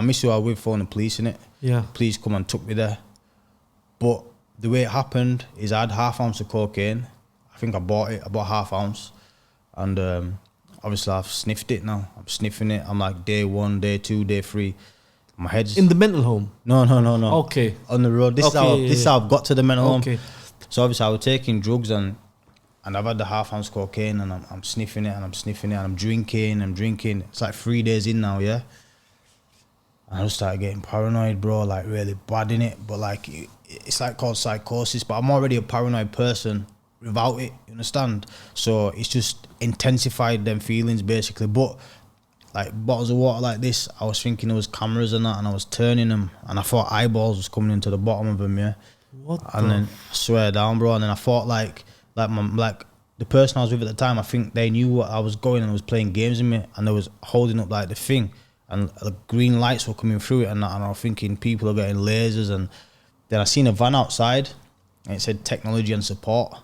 missus I was with phoned the police, innit? Yeah. Police come and took me there. But the way it happened is I had half ounce of cocaine. I think I bought half ounce. And obviously I've sniffed it now. I'm sniffing it. I'm like day 1, day 2, day 3. My head's... In the mental home? No. Okay. On the road. This is how I've got to the mental home. Okay. So obviously I was taking drugs and I've had the half ounce cocaine and I'm sniffing it and I'm drinking. It's like 3 days in now, yeah? And I just started getting paranoid, bro, like really bad in it. But like, it's like called psychosis, but I'm already a paranoid person without it, you You understand? So it's just intensified them feelings basically. But like bottles of water like this, I was thinking there was cameras and that, and I was turning them, and I thought eyeballs was coming into the bottom of them, yeah. And then I swear down, bro. And then I thought like the person I was with at the time, I think they knew what I was going and was playing games with me, and they was holding up like the thing, and the green lights were coming through it, and I was thinking people are getting lasers. And then I seen a van outside, and it said technology and support.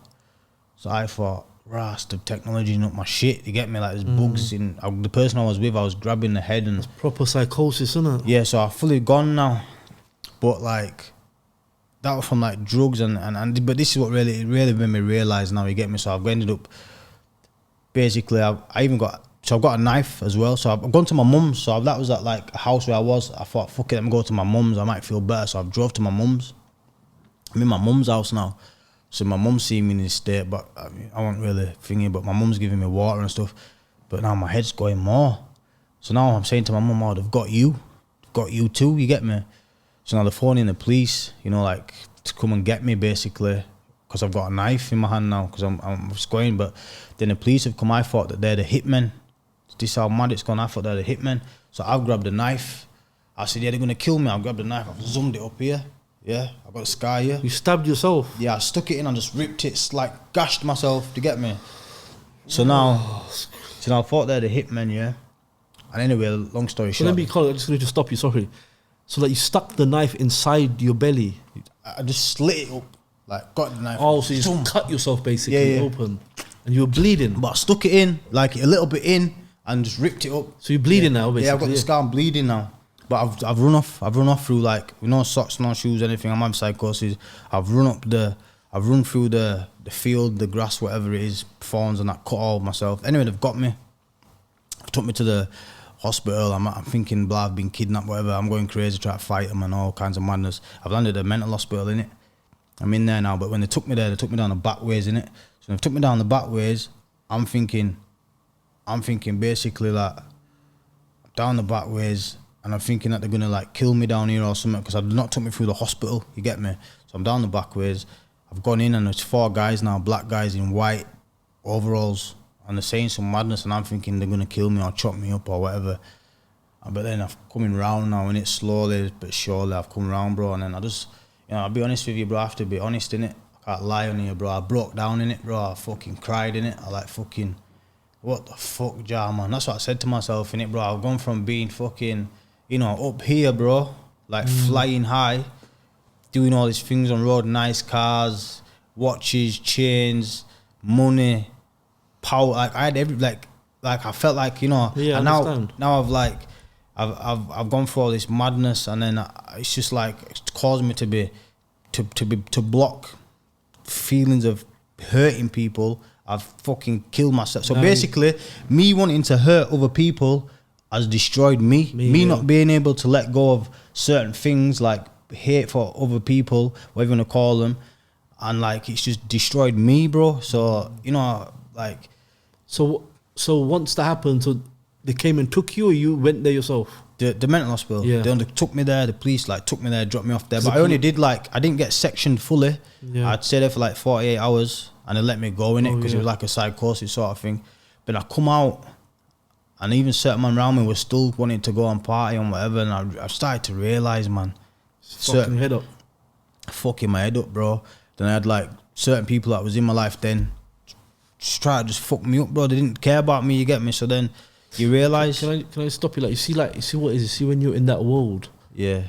So I thought, Rast, the technology not my shit. You get me? Like there's bugs in the person I was with. I was grabbing the head, and it's proper psychosis, isn't it? Yeah, so I fully gone now, but like that was from like drugs and but this is what really made me realise now. You get me? So I've ended up basically I've got a knife as well. So I've gone to my mum's. So that was at like a house where I was. I thought, fuck it, let me go to my mum's. I might feel better. So I've drove to my mum's. I'm in my mum's house now. So my mum's seeing me in this state, but I wasn't really thinking, but my mum's giving me water and stuff. But now my head's going more. So now I'm saying to my mum, oh, they've got you too, you get me? So now they're phoning the police, you know, like to come and get me basically, because I've got a knife in my hand now, because I'm just going. But then the police have come. I thought that they're the hitmen. This is how mad it's gone. I thought they're the hitmen. So I've grabbed the knife. I said, yeah, they're going to kill me. I've grabbed the knife. I've zoomed it up here. Yeah, I've got a scar here. You stabbed yourself? Yeah, I stuck it in and just ripped it, like gashed myself, to get me. So now I thought they're the hitmen, yeah. And anyway, long story short. Let me call it, I just need to stop you, sorry. So like you stuck the knife inside your belly? I just slit it up, like got the knife. Oh, so you just cut yourself basically open. And you were bleeding? But I stuck it in, like a little bit in, and just ripped it up. So you're bleeding now basically? Yeah, I've got the scar, I'm bleeding now. But I've run off through like, with no socks, no shoes, anything. I'm having psychosis. I've run through the field, the grass, whatever it is, thorns, and that, cut all myself. Anyway, they've got me. They took me to the hospital. I'm thinking, blah, I've been kidnapped, whatever. I'm going crazy, trying to fight them and all kinds of madness. I've landed at a mental hospital, innit? I'm in there now, but when they took me there, they took me down the back ways, innit? So when they took me down the back ways, I'm thinking basically like, down the back ways, and I'm thinking that they're gonna like kill me down here or something, because they've not took me through the hospital, you get me? So I'm down the back ways. I've gone in and there's 4 guys now, black guys in white overalls, and they're saying some madness, and I'm thinking they're gonna kill me or chop me up or whatever. But then I've coming round now, and it's slowly but surely I've come round, bro. And then I just, you know, I'll be honest with you, bro. I have to be honest, innit? I can't lie on here, bro. I broke down in it, bro. I fucking cried in it. I like fucking, what the fuck, Jah, man? That's what I said to myself, innit, bro. I've gone from being fucking, you know, up here, bro, like flying high, doing all these things on road, nice cars, watches, chains, money, power. Like I had every, like I felt like, you know. Yeah, and now I've gone through all this madness, and then it's just like it's caused me to block feelings of hurting people. I've fucking killed myself. So basically, me wanting to hurt other people has destroyed me. Me not being able to let go of certain things, like hate for other people, whatever you want to call them, and like it's just destroyed me, bro. So, you know, like, so once that happened, so they came and took you, or you went there yourself? The mental hospital. Yeah. They took me there. The police like took me there, dropped me off there. But I only did like, I didn't get sectioned fully. Yeah. I'd stay there for like 48 hours, and they let me go in it because it was like a psychosis sort of thing. But I come out, and even certain man around me was still wanting to go and party and whatever. And I started to realise, man, fucking head up. Fucking my head up, bro. Then I had like certain people that was in my life then just try to just fuck me up, bro. They didn't care about me, you get me? So then you realise. Can I stop you? Like you see what it is? You see when you're in that world, yeah,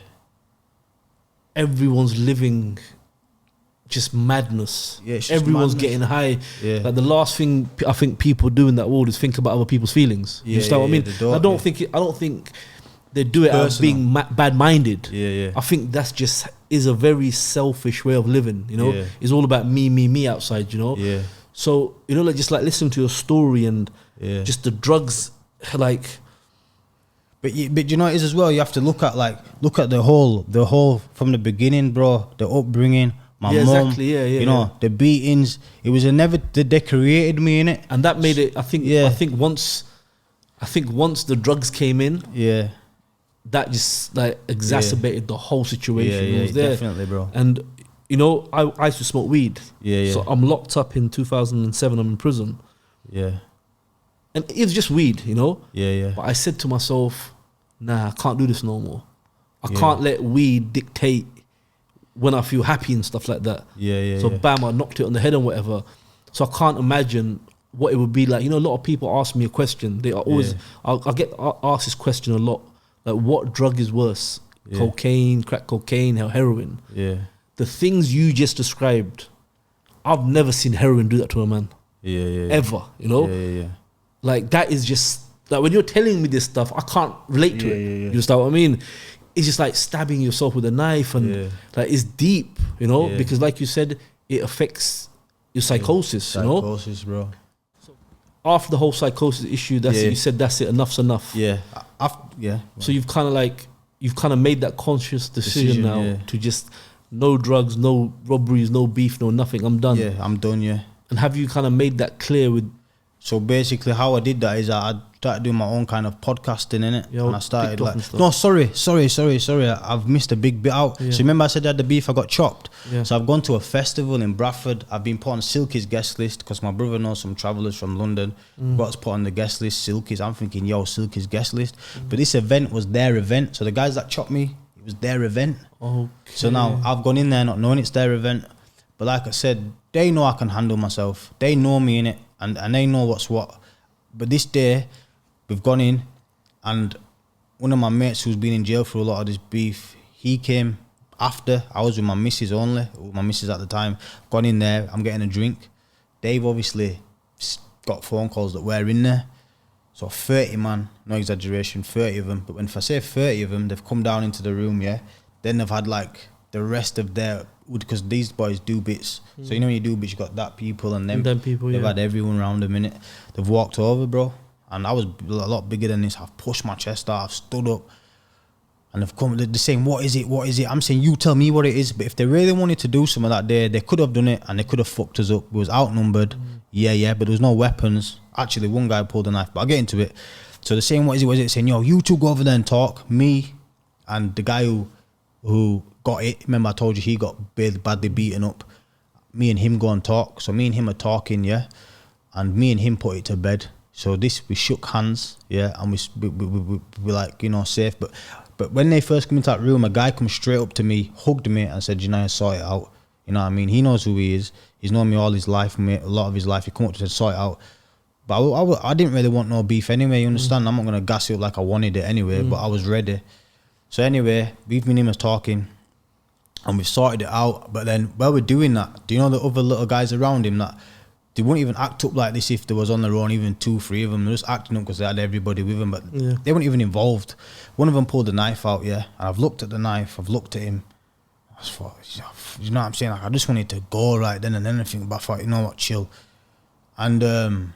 everyone's living just madness. Yeah, everyone's madness. getting high. Yeah. Like the last thing I think people do in that world is think about other people's feelings. You understand what I mean? I don't think they do it as being bad-minded. Yeah. I think that's just is a very selfish way of living. You know, it's all about me outside. You know. Yeah. So you know, like just like listen to your story and just the drugs, like. But you know what it is as well. You have to look at the whole from the beginning, bro. The upbringing, my mom, exactly, you know, the beatings. It was they created me in it, and that made it. I think once the drugs came in, that just like exacerbated the whole situation. Yeah, it was there. definitely, bro. And you know, I used to smoke weed. Yeah. So I'm locked up in 2007. I'm in prison. Yeah. And it's just weed, you know? Yeah. But I said to myself, nah, I can't do this no more. I can't let weed dictate when I feel happy and stuff like that. So bam, I knocked it on the head and whatever. So I can't imagine what it would be like. You know, a lot of people ask me a question. They are always, I get asked this question a lot. Like, what drug is worse? Cocaine, crack cocaine, heroin? Yeah. The things you just described, I've never seen heroin do that to a man. Ever, you know? Yeah. Like, that is just, like, when you're telling me this stuff, I can't relate to it. You understand what I mean? It's just like stabbing yourself with a knife, and like, it's deep, you know? Because like you said, it affects your psychosis, you know? Psychosis, bro. So after the whole psychosis issue, that's it, you said that's it, enough's enough. So you've kind of made that conscious decision now to just no drugs, no robberies, no beef, no nothing. I'm done. Yeah, I'm done, And have you kind of made that clear with... So basically how I did that is I started doing my own kind of podcasting, innit? And I started TikTok like... and stuff. No, sorry. I've missed a big bit out. So remember I said I had the beef, I got chopped. So I've gone to a festival in Bradford. I've been put on Silky's guest list because my brother knows some travellers from London. Got us put on the guest list, Silky's. I'm thinking, yo, Silky's guest list. But this event was their event. So the guys that chopped me, it was their event. Okay. So now I've gone in there not knowing it's their event. But like I said, they know I can handle myself. They know me, innit? And they know what's what. But this day, we've gone in, and one of my mates who's been in jail for a lot of this beef, he came after. I was with my missus only, with my missus at the time. Gone in there, I'm getting a drink. They've obviously got phone calls that we're in there. So 30 man, no exaggeration, 30 of them. But if I say 30 of them, they've come down into the room, then they've had like the rest of their... Because these boys do bits. So you know when you do bits, you got that people and them people, they've had everyone around them, innit? They've walked over, bro. And I was a lot bigger than this. I've pushed my chest out, I've stood up. And they've come, they're saying, what is it? I'm saying, you tell me what it is. But if they really wanted to do something that day, they could have done it, and they could have fucked us up. We was outnumbered. But there was no weapons. Actually, one guy pulled a knife, but I'll get into it. So they're saying, what is it? Saying, yo, you two go over there and talk. Me and the guy who got it, remember I told you he got badly beaten up. Me and him go and talk. So me and him are talking, and me and him put it to bed. So we shook hands, and we like, you know, safe. But when they first come into that room, a guy come straight up to me, hugged me, and said, you know, sort it out. You know what I mean? He knows who he is. He's known me all his life, a lot of his life. He come up to sort it out. But I didn't really want no beef anyway, you understand? I'm not going to gas it up like I wanted it anyway, but I was ready. So anyway, me and him was talking, and we've sorted it out. But then while we're doing that, do you know the other little guys around him that they wouldn't even act up like this if they was on their own, even 2-3 of them. They're just acting up because they had everybody with them, but they weren't even involved. One of them pulled the knife out, and I've looked at the knife, I've looked at him. I thought, you know what I'm saying? Like, I just wanted to go right then and everything, but I thought, you know what, chill. And it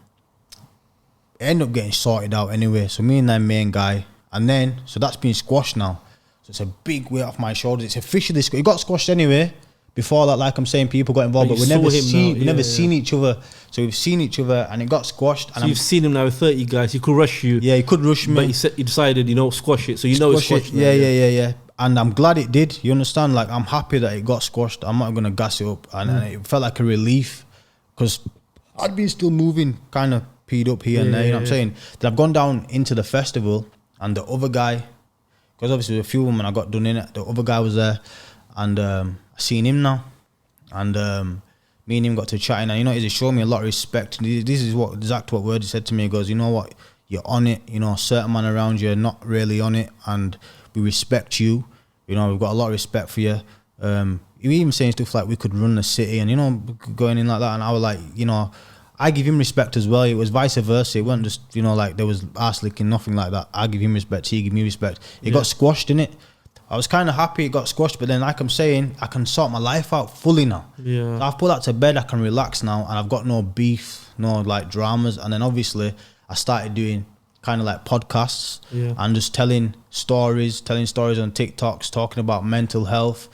ended up getting sorted out anyway. So me and that main guy, and then, so that's been squashed now. So it's a big weight off my shoulders. It's officially squashed. It got squashed anyway. Before that, like I'm saying, people got involved, but we never seen each other. So we've seen each other, and it got squashed. So you've seen him now with 30 guys. He could rush you. Yeah, he could rush me. But he decided, you know, squash it. So you know it's squashed. Yeah. And I'm glad it did. You understand? Like, I'm happy that it got squashed. I'm not going to gas it up. And it felt like a relief, because I'd been still moving, kind of peed up here and there. You know what I'm saying? Then I've gone down into the festival, and the other guy, because obviously a few of them when I got done in it, the other guy was there, and I seen him now, and me and him got to chatting, and you know, he showed me a lot of respect. This is exactly what word he said to me. He goes, you know what, you're on it, you know, a certain man around you are not really on it, and we respect you, you know, we've got a lot of respect for you. He was even saying stuff like we could run the city, and you know, going in like that, and I was like, you know, I give him respect as well. It was vice versa. It wasn't just, you know, like there was ass licking, nothing like that. I give him respect, he give me respect. It got squashed, innit? I was kind of happy it got squashed, but then like I'm saying, I can sort my life out fully now. So I've put that to bed, I can relax now, and I've got no beef, no like dramas. And then obviously I started doing kind of like podcasts and just telling stories on TikToks, talking about mental health.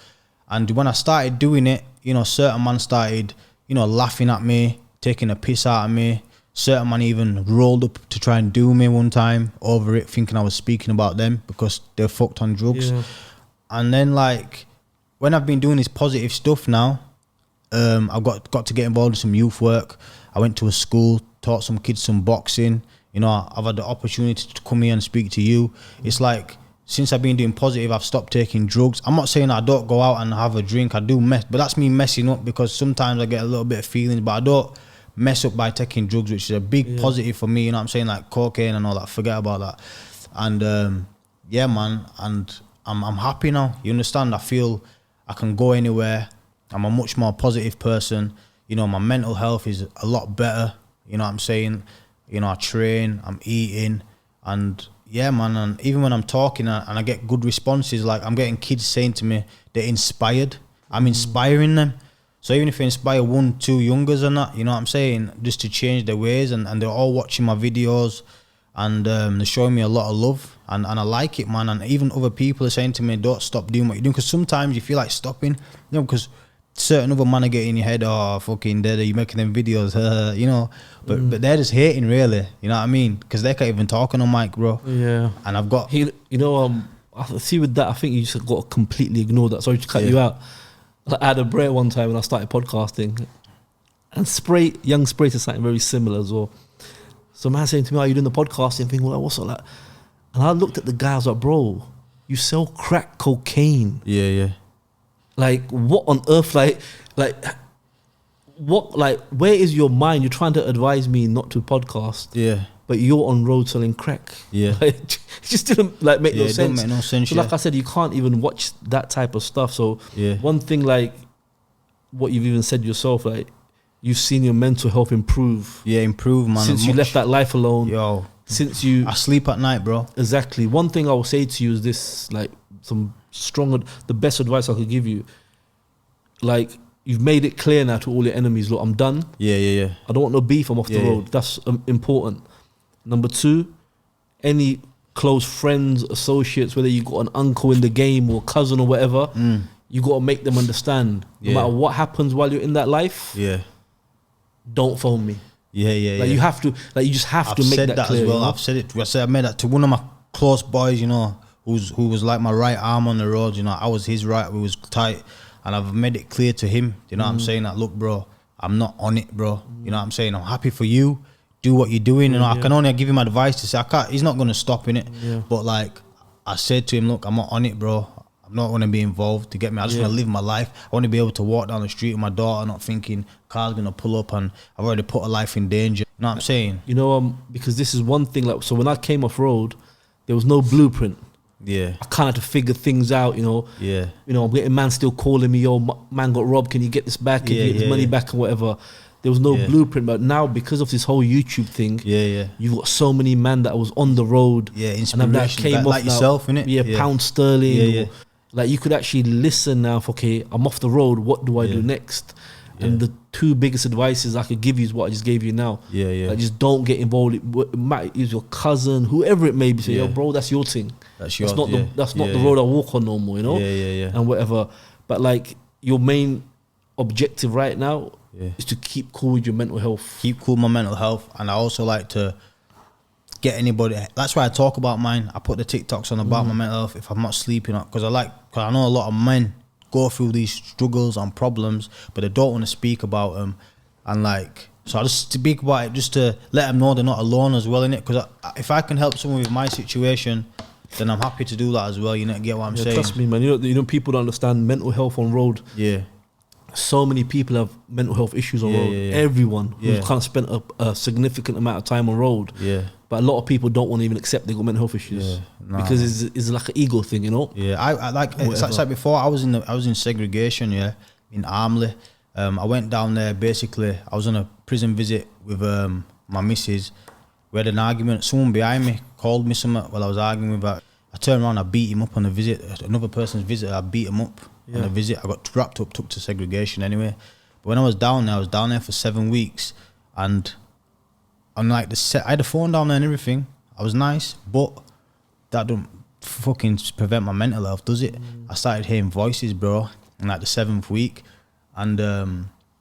And when I started doing it, you know, certain man started, you know, laughing at me, taking a piss out of me. Certain man even rolled up to try and do me one time over it, thinking I was speaking about them because they're fucked on drugs. And then like when I've been doing this positive stuff now, I've got to get involved in some youth work. I went to a school, taught some kids some boxing. You know, I've had the opportunity to come here and speak to you. It's like, since I've been doing positive, I've stopped taking drugs. I'm not saying I don't go out and have a drink. I do mess, but that's me messing up, because sometimes I get a little bit of feelings, but I don't mess up by taking drugs, which is a big positive for me. You know what I'm saying? Like cocaine and all that. Forget about that. And yeah, man. And I'm happy now. You understand? I feel I can go anywhere. I'm a much more positive person. You know, my mental health is a lot better. You know what I'm saying? You know, I train, I'm eating, and yeah, man. And even when I'm talking and I get good responses, like I'm getting kids saying to me they're inspired. I'm inspiring them. So even if I inspire 1, 2 youngers and that, you know what I'm saying, just to change their ways, and they're all watching my videos, and they're showing me a lot of love, and I like it, man. And even other people are saying to me, don't stop doing what you're doing, because sometimes you feel like stopping, you know, because certain other man are getting in your head, oh fucking dead, you making them videos, you know, but they're just hating, really, you know what I mean, because they can't even talk on a mic, bro. Yeah. And I've got, you know, I see with that, I think you just got to completely ignore that. Sorry to cut you out. I had a break one time when I started podcasting, and Young Spray said something very similar as well. So man saying to me, "Are you doing the podcasting thing?" Well, what's all that? And I looked at the guy, I was like, "Bro, you sell crack cocaine." yeah. Like, what on earth? Like, what? Like, where is your mind? You're trying to advise me not to podcast. Yeah. But you're on road selling crack. Yeah. Like, it just didn't like make no sense. It don't make no sense. So like I said, you can't even watch that type of stuff. So yeah. One thing, like what you've even said yourself, like you've seen your mental health improve. Yeah, improve, man. Since you left that life alone. Yo. Since you... I sleep at night, bro. Exactly. One thing I will say to you is this, like the best advice I could give you. Like, you've made it clear now to all your enemies, look, I'm done. Yeah. I don't want no beef, I'm off the road. Yeah. That's important. Number 2, any close friends, associates, whether you got an uncle in the game or cousin or whatever, you got to make them understand. No matter what happens while you're in that life, don't phone me. Yeah. Like, you have to, like, you just have to make that clear. As well. You know? I've said it. I made that to one of my close boys, you know, who was like my right arm on the road. You know, I was his right. We was tight, and I've made it clear to him. You know what I'm saying? That, look, bro, I'm not on it, bro. You know what I'm saying? I'm happy for you. Do what you're doing, and I can only give him advice to say he's not going to stop in it. But like I said to him, look, I'm not on it, bro. I'm not going to be involved. To get me, I just want to live my life. I want to be able to walk down the street with my daughter, not thinking car's going to pull up and I've already put her life in danger. You know what I'm saying? You know, because this is one thing. Like, so when I came off road, there was no blueprint. Yeah, I kind of had to figure things out. You know. Yeah. You know, I'm getting man still calling me, yo, man got robbed. Can you get this back? Can you get this money back and whatever? There was no blueprint, but now because of this whole YouTube thing, you've got so many men that was on the road, inspiration, and that came like yourself, innit? Yeah, pound sterling. Like, you could actually listen now. For, okay, I'm off the road. What do I do next? And the 2 biggest advices I could give you is what I just gave you now. Yeah. Like, just don't get involved. It might is your cousin, whoever it may be. Say, yo, bro, that's your thing. That's not the road I walk on no more. You know. Yeah. And whatever. But like, your main objective right now is to keep cool with your mental health. Keep cool with my mental health, and I also like to get anybody. That's why I talk about mine. I put the TikToks on about my mental health if I'm not sleeping, because I know a lot of men go through these struggles and problems, but they don't want to speak about them, and like, so I just speak about it just to let them know they're not alone as well in it. Because if I can help someone with my situation, then I'm happy to do that as well. You know, get what I'm saying? Trust me, man. You know, people don't understand mental health on road. Yeah. So many people have mental health issues on road. Everyone who's kind of spent a significant amount of time on road. Yeah. But a lot of people don't want to even accept they got mental health issues because it's like an ego thing, you know. Yeah, I like it's like before. I was in segregation, in Armley. I went down there. Basically, I was on a prison visit with my missus. We had an argument. Someone behind me called me something while I was arguing with her. I turned around, I beat him up on the visit. Another person's visit, I beat him up on the visit. I got wrapped up, took to segregation anyway. But when I was down there for 7 weeks, and I'm like, I had a phone down there and everything. I was nice, but that don't fucking prevent my mental health, does it? I started hearing voices, bro, in like the 7th week. And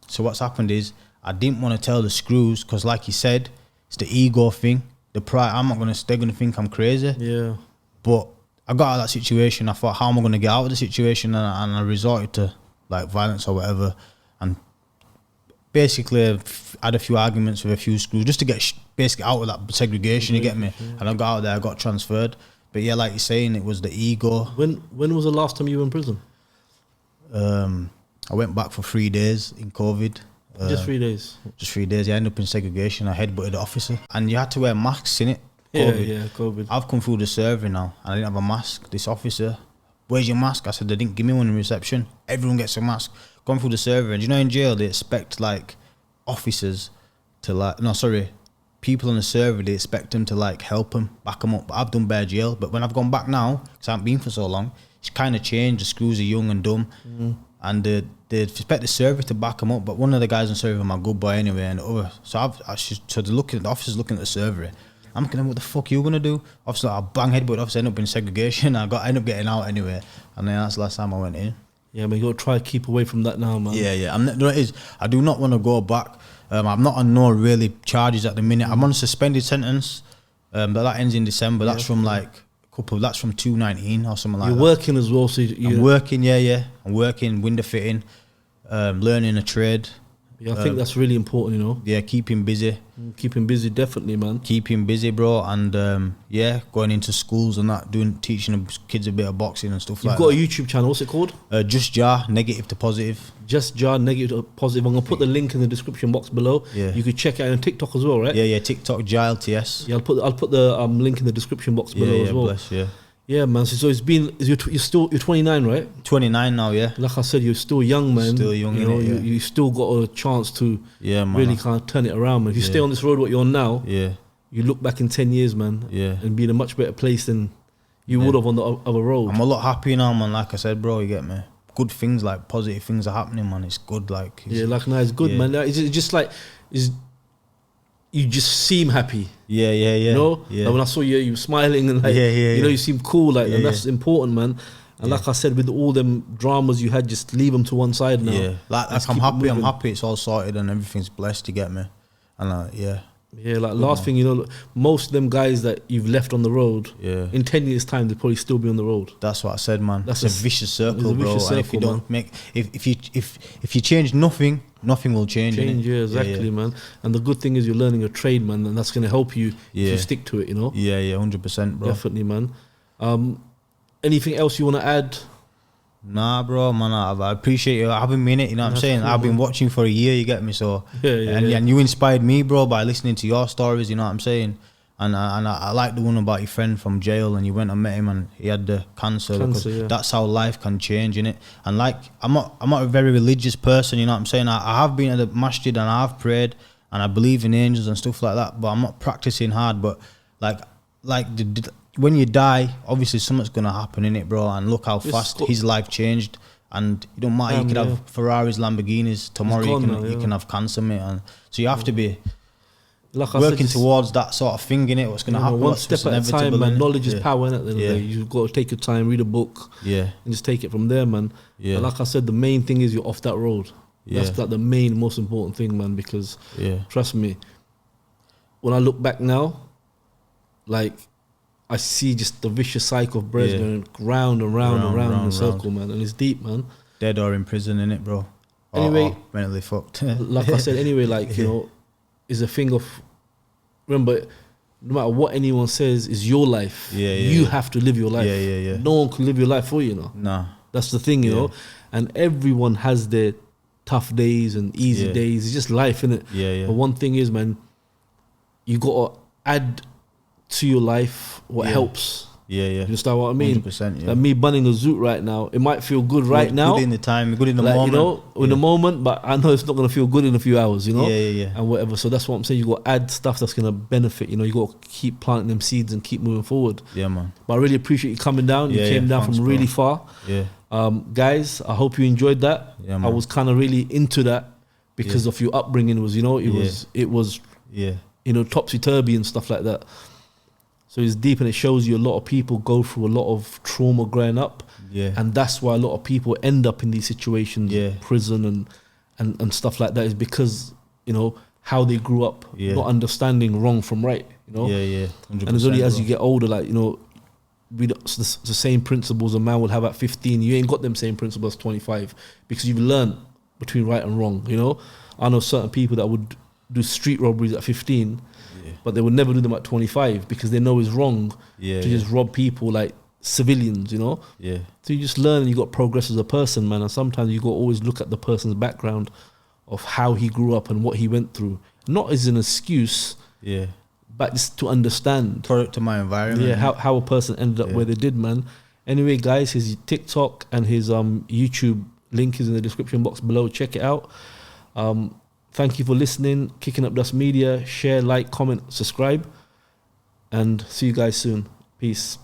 so what's happened is, I didn't want to tell the screws, because like you said, it's the ego thing, the pride. They're gonna think I'm crazy. Yeah. But I got out of that situation. I thought, how am I going to get out of the situation? And I resorted to like violence or whatever, and basically had a few arguments with a few schools just to get basically out of that segregation. You get me? And I got out of there. I got transferred. But yeah, like you're saying, it was the ego. When was the last time you were in prison? I went back for 3 days in COVID. Just 3 days. Just 3 days. I ended up in segregation. I headbutted the officer, and you had to wear masks in it. Yeah, COVID. I've come through the survey now, and I didn't have a mask. This officer, where's your mask? I said, they didn't give me one in reception. Everyone gets a mask. Gone through the survey, and you know, in jail they expect like officers to people on the survey, they expect them to like help them, back them up. But I've done bare jail. But when I've gone back now, because I haven't been for so long, it's kind of changed. The screws are young and dumb, and they expect the survey to back them up. But one of the guys on survey, my good boy anyway, and the other. So the officer's looking at the survey. I'm thinking, what the fuck you gonna do? Officer, I bang headbutt officer, end up in segregation. I end up getting out anyway, and then that's the last time I went in. Yeah, but you gotta try to keep away from that now, man. Yeah. You know what it is? I do not want to go back. I'm not on no really charges at the minute. I'm on a suspended sentence, but that ends in December. That's from like that's from 2019 or something like that. You're working as well, so I'm working, yeah. I'm working, window fitting, learning a trade. Yeah, I think that's really important, you know. Yeah, keeping busy. Keeping busy, definitely, man. Keeping busy, bro, and going into schools and that, teaching kids a bit of boxing and stuff like that. You've got a YouTube channel, what's it called? Just Jah, negative to positive. Just Jah, negative to positive. I'm going to put the link in the description box below. Yeah. You could check it out on TikTok as well, right? Yeah, TikTok, Jah LTS. Yeah, I'll put the link in the description box below as well. Bless, yeah. Yeah, man. So it's been, you're 29, right? 29 now, yeah. Like I said, you're still young, man. Still young, you know. innit, You still got a chance to man, really kind of turn it around, man. If you stay on this road what you're on now, you look back in 10 years, man, and be in a much better place than you would have on the other road. I'm a lot happier now, man. Like I said, bro, you get me? Good things, like positive things are happening, man. It's good, like... It's good, man. It's just like... You just seem happy. Yeah. You know? Yeah. Like when I saw you were smiling and like, you know, you seem cool, like, and that's important, man. And like I said, with all them dramas you had, just leave them to one side now. Yeah, like I'm happy it's all sorted and everything's blessed, you get me? And Yeah, like last thing, you know, most of them guys that you've left on the road, in 10 years' time, they'll probably still be on the road. That's what I said, man. That's a vicious circle, it's a bro. Vicious circle, and if you don't man. if you change nothing will change. Yeah, exactly, man. And the good thing is you're learning a trade, man, and that's going to help you if you stick to it, you know? Yeah, 100%, bro. Definitely, man. Anything else you want to add? Nah, bro, man, I appreciate you having me in it, you know what I'm saying? Cool, I've been watching for a year, you get me? So and you inspired me, bro, by listening to your stories, you know what I'm saying? And I like the one about your friend from jail, and you went and met him and he had the cancer. That's how life can change, innit? And like, I'm not a very religious person, you know what I'm saying? I have been at the masjid and I have prayed and I believe in angels and stuff like that, but I'm not practicing hard. But when you die, obviously something's gonna happen, innit, bro? And look how fast his life changed. And it don't matter, you could have Ferraris, Lamborghinis tomorrow. You can have cancer, mate. And so you have to be working towards that sort of thing, innit? What's gonna happen? One step at a time, man. Knowledge is power, innit? You've got to take your time, read a book, and just take it from there, man. And like I said, the main thing is you're off that road. That's like the most important thing, man. Because trust me, when I look back now, like, I see just the vicious cycle of bread going round and round and round in a circle, man. And it's deep, man. Dead or in prison, innit, bro? Anyway, mentally fucked. Like I said, anyway, like, you know, is a thing of, remember, no matter what anyone says, is your life. You have to live your life. No one can live your life for you, you know. No. That's the thing, you know. And everyone has their tough days and easy days. It's just life, innit? But one thing is, man, you got to add to your life what helps. You understand what I mean? 100%, Like me bunning a zoot right now, it might feel good right now. Good in the time, good in the like, moment. You know, in the moment, but I know it's not going to feel good in a few hours, you know? Yeah. And whatever. So that's what I'm saying. You got to add stuff that's going to benefit, you know? You got to keep planting them seeds and keep moving forward. Yeah, man. But I really appreciate you coming down. You came down from really far. Guys, I hope you enjoyed that. Yeah, man. I was kind of really into that because of your upbringing. Was, you know, it was you know, topsy-turvy and stuff like that. So it's deep, and it shows you a lot of people go through a lot of trauma growing up. And that's why a lot of people end up in these situations, prison and stuff like that, is because, you know, how they grew up, not understanding wrong from right, you know? 100%, and it's only as you get older, like, you know, it's the same principles a man will have at 15. You ain't got them same principles at 25 because you've learned between right and wrong. You know, I know certain people that would do street robberies at 15, but they would never do them at 25 because they know it's wrong to just rob people like civilians. You know, so you just learn and you got progress as a person, man. And sometimes you got to always look at the person's background of how he grew up and what he went through, not as an excuse. But just to understand. Product to my environment. Yeah, how a person ended up where they did, man. Anyway, guys, his TikTok and his YouTube link is in the description box below. Check it out. Thank you for listening. Kicking Up Dust Media. Share, like, comment, subscribe. And see you guys soon. Peace.